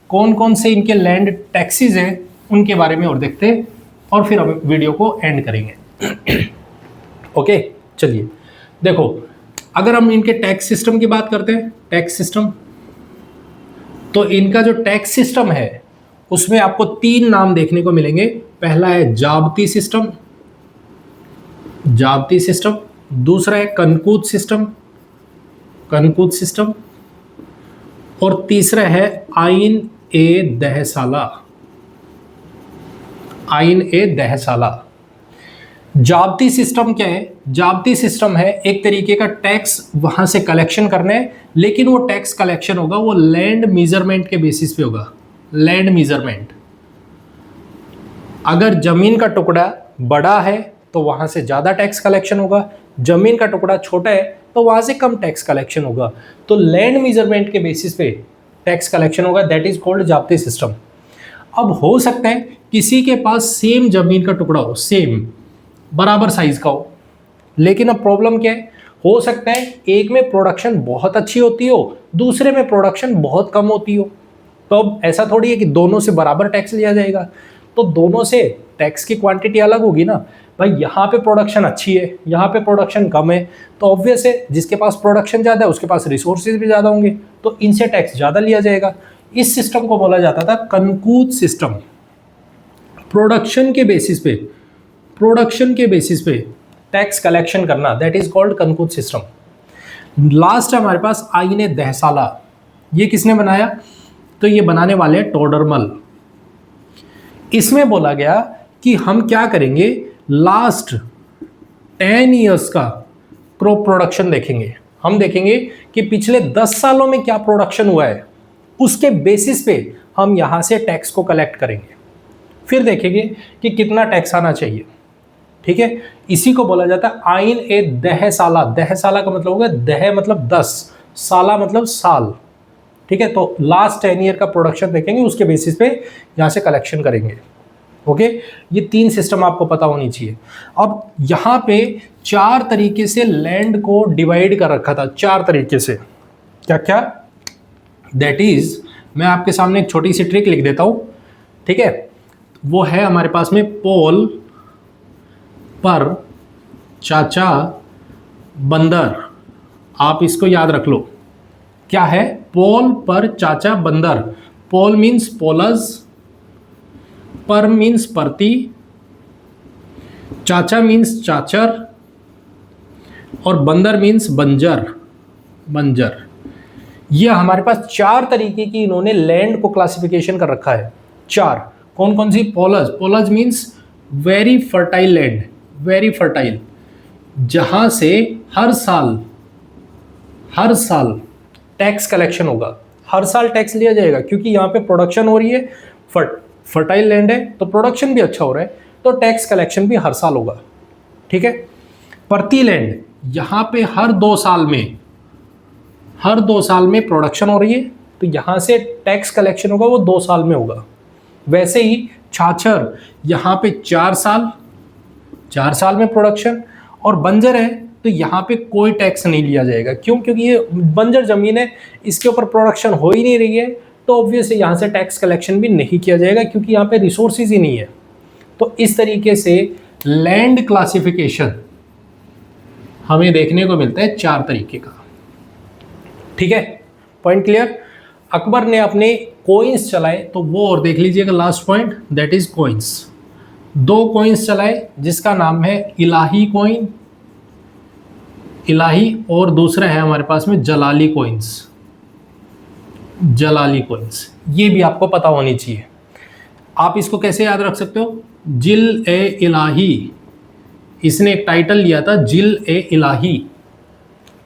कौन कौन से इनके लैंड टैक्सेस हैं, उनके बारे में और देखते हैं, और फिर हम वीडियो को एंड करेंगे। ओके, चलिए देखो, अगर हम इनके टैक्स सिस्टम की बात करते हैं, टैक्स सिस्टम, तो इनका जो टैक्स सिस्टम है उसमें आपको 3 नाम देखने को मिलेंगे। पहला है जाब्ती सिस्टम, जाब्ती सिस्टम। दूसरा है कनकूत सिस्टम, कनकूत सिस्टम। और तीसरा है आइन ए दहसाला, आइन ए दहसाला। जाब्ती सिस्टम क्या है? जाब्ती सिस्टम है एक तरीके का टैक्स वहां से कलेक्शन करना है, लेकिन वो टैक्स कलेक्शन होगा वो लैंड मेजरमेंट के बेसिस पे होगा। लैंड मेजरमेंट, अगर जमीन का टुकड़ा बड़ा है तो वहां से ज्यादा टैक्स कलेक्शन होगा, जमीन का टुकड़ा छोटा है तो वहां से कम टैक्स कलेक्शन होगा। तो लैंड मेजरमेंट के बेसिस पे टैक्स कलेक्शन होगा, दैट इज कॉल्ड जाब्ती सिस्टम। अब हो सकता है किसी के पास सेम जमीन का टुकड़ा हो, सेम बराबर साइज का हो, लेकिन अब प्रॉब्लम क्या है, हो सकता है एक में प्रोडक्शन बहुत अच्छी होती हो, दूसरे में प्रोडक्शन बहुत कम होती हो। तो अब ऐसा थोड़ी है कि दोनों से बराबर टैक्स लिया जाएगा, तो दोनों से टैक्स की क्वांटिटी अलग होगी ना। भाई यहाँ पे प्रोडक्शन अच्छी है, यहाँ पे प्रोडक्शन कम है, तो ऑब्वियस है जिसके पास प्रोडक्शन ज़्यादा है उसके पास रिसोर्सेज भी ज़्यादा होंगे, तो इनसे टैक्स ज़्यादा लिया जाएगा। इस सिस्टम को बोला जाता था कनकूत सिस्टम। प्रोडक्शन के बेसिस पे, प्रोडक्शन के बेसिस पे टैक्स कलेक्शन करना, that is called Kankut system. Last है हमारे पास आईने दहसाला। ये किसने बनाया? तो ये बनाने वाले हैं टोडरमल। इसमें बोला गया कि हम क्या करेंगे, लास्ट 10 ईयर्स का क्रॉप प्रोडक्शन देखेंगे। हम देखेंगे कि पिछले 10 सालों में क्या प्रोडक्शन हुआ है, उसके बेसिस पे हम यहाँ से टैक्स को कलेक्ट करेंगे। फिर देखेंगे कि कितना टैक्स आना चाहिए। ठीक है, इसी को बोला जाता है आइन ए दहसाला। दहसाला का मतलब होगा, दह मतलब 10, साला मतलब साल। ठीक है, तो लास्ट 10 ईयर का प्रोडक्शन देखेंगे, उसके बेसिस पे यहाँ से कलेक्शन करेंगे। ओके, ये 3 सिस्टम आपको पता होनी चाहिए। अब यहाँ पे 4 तरीके से लैंड को डिवाइड कर रखा था, 4 तरीके से। क्या क्या? दैट इज, मैं आपके सामने एक छोटी सी ट्रिक लिख देता हूँ। ठीक है, वो है हमारे पास में पोल पर चाचा बंदर। आप इसको याद रख लो, क्या है? पोल पर चाचा बंदर। पोल मीन्स पोलज, पर मीन्स परती, चाचा मीन्स चाचर, और बंदर मीन्स बंजर, बंजर। ये हमारे पास 4 तरीके की इन्होंने लैंड को क्लासिफिकेशन कर रखा है। 4 कौन कौन सी? Polaj, Polaj means very fertile land, very fertile, जहां से हर साल टैक्स कलेक्शन होगा, हर साल टैक्स लिया जाएगा, क्योंकि यहाँ पे प्रोडक्शन हो रही है, फर्टाइल लैंड है तो प्रोडक्शन भी अच्छा हो रहा है, तो टैक्स कलेक्शन भी हर साल होगा। ठीक है, परती लैंड, यहाँ पे हर 2 साल में प्रोडक्शन हो रही है, तो यहाँ से टैक्स कलेक्शन होगा, वो 2 साल में होगा। वैसे ही छाछर, यहाँ पे 4 साल में प्रोडक्शन, और बंजर है तो यहाँ पे कोई टैक्स नहीं लिया जाएगा। क्यों? क्योंकि ये बंजर ज़मीन है, इसके ऊपर प्रोडक्शन हो ही नहीं रही है, तो ऑब्वियसली यहाँ से टैक्स कलेक्शन भी नहीं किया जाएगा क्योंकि यहाँ पे रिसोर्सेज ही नहीं है। तो इस तरीके से लैंड क्लासिफिकेशन हमें देखने को मिलता है 4 तरीके का। ठीक है, पॉइंट क्लियर। अकबर ने अपने कॉइन्स चलाए, तो वो और देख लीजिएगा last point, that is coins. 2 coins चलाए जिसका नाम है इलाही कॉइन, इलाही, और दूसरा है हमारे पास में जलाली कॉइन्स, जलाली कॉइन्स। ये भी आपको पता होनी चाहिए। आप इसको कैसे याद रख सकते हो? जिल ए इलाही, इसने एक टाइटल लिया था जिल ए इलाही।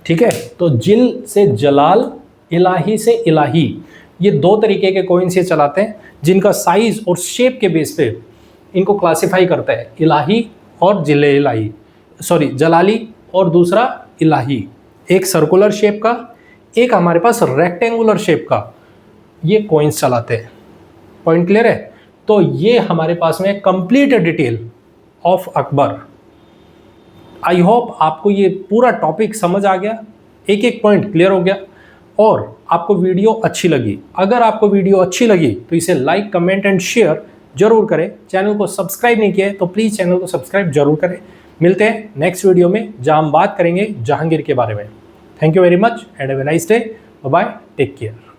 ठीक है, तो जिल से जलाल, इलाही से इलाही, ये 2 तरीके के कॉइन्स ये चलाते हैं जिनका साइज और शेप के बेस पे इनको क्लासिफाई करता है, इलाही और जिले इलाही, सॉरी जलाली और दूसरा इलाही। एक सर्कुलर शेप का, एक हमारे पास रेक्टेंगुलर शेप का, ये कॉइन्स चलाते हैं। पॉइंट क्लियर है? तो ये हमारे पास में complete detail of Akbar. I hope आपको ये पूरा टॉपिक समझ आ गया, एक एक पॉइंट क्लियर हो गया और आपको वीडियो अच्छी लगी। अगर आपको वीडियो अच्छी लगी तो इसे लाइक, कमेंट एंड शेयर जरूर करें। चैनल को सब्सक्राइब नहीं किया है तो प्लीज़ चैनल को सब्सक्राइब जरूर करें। मिलते हैं नेक्स्ट वीडियो में जहां हम बात करेंगे जहांगीर के बारे में। Thank you very much and have a nice day. Bye bye, take care.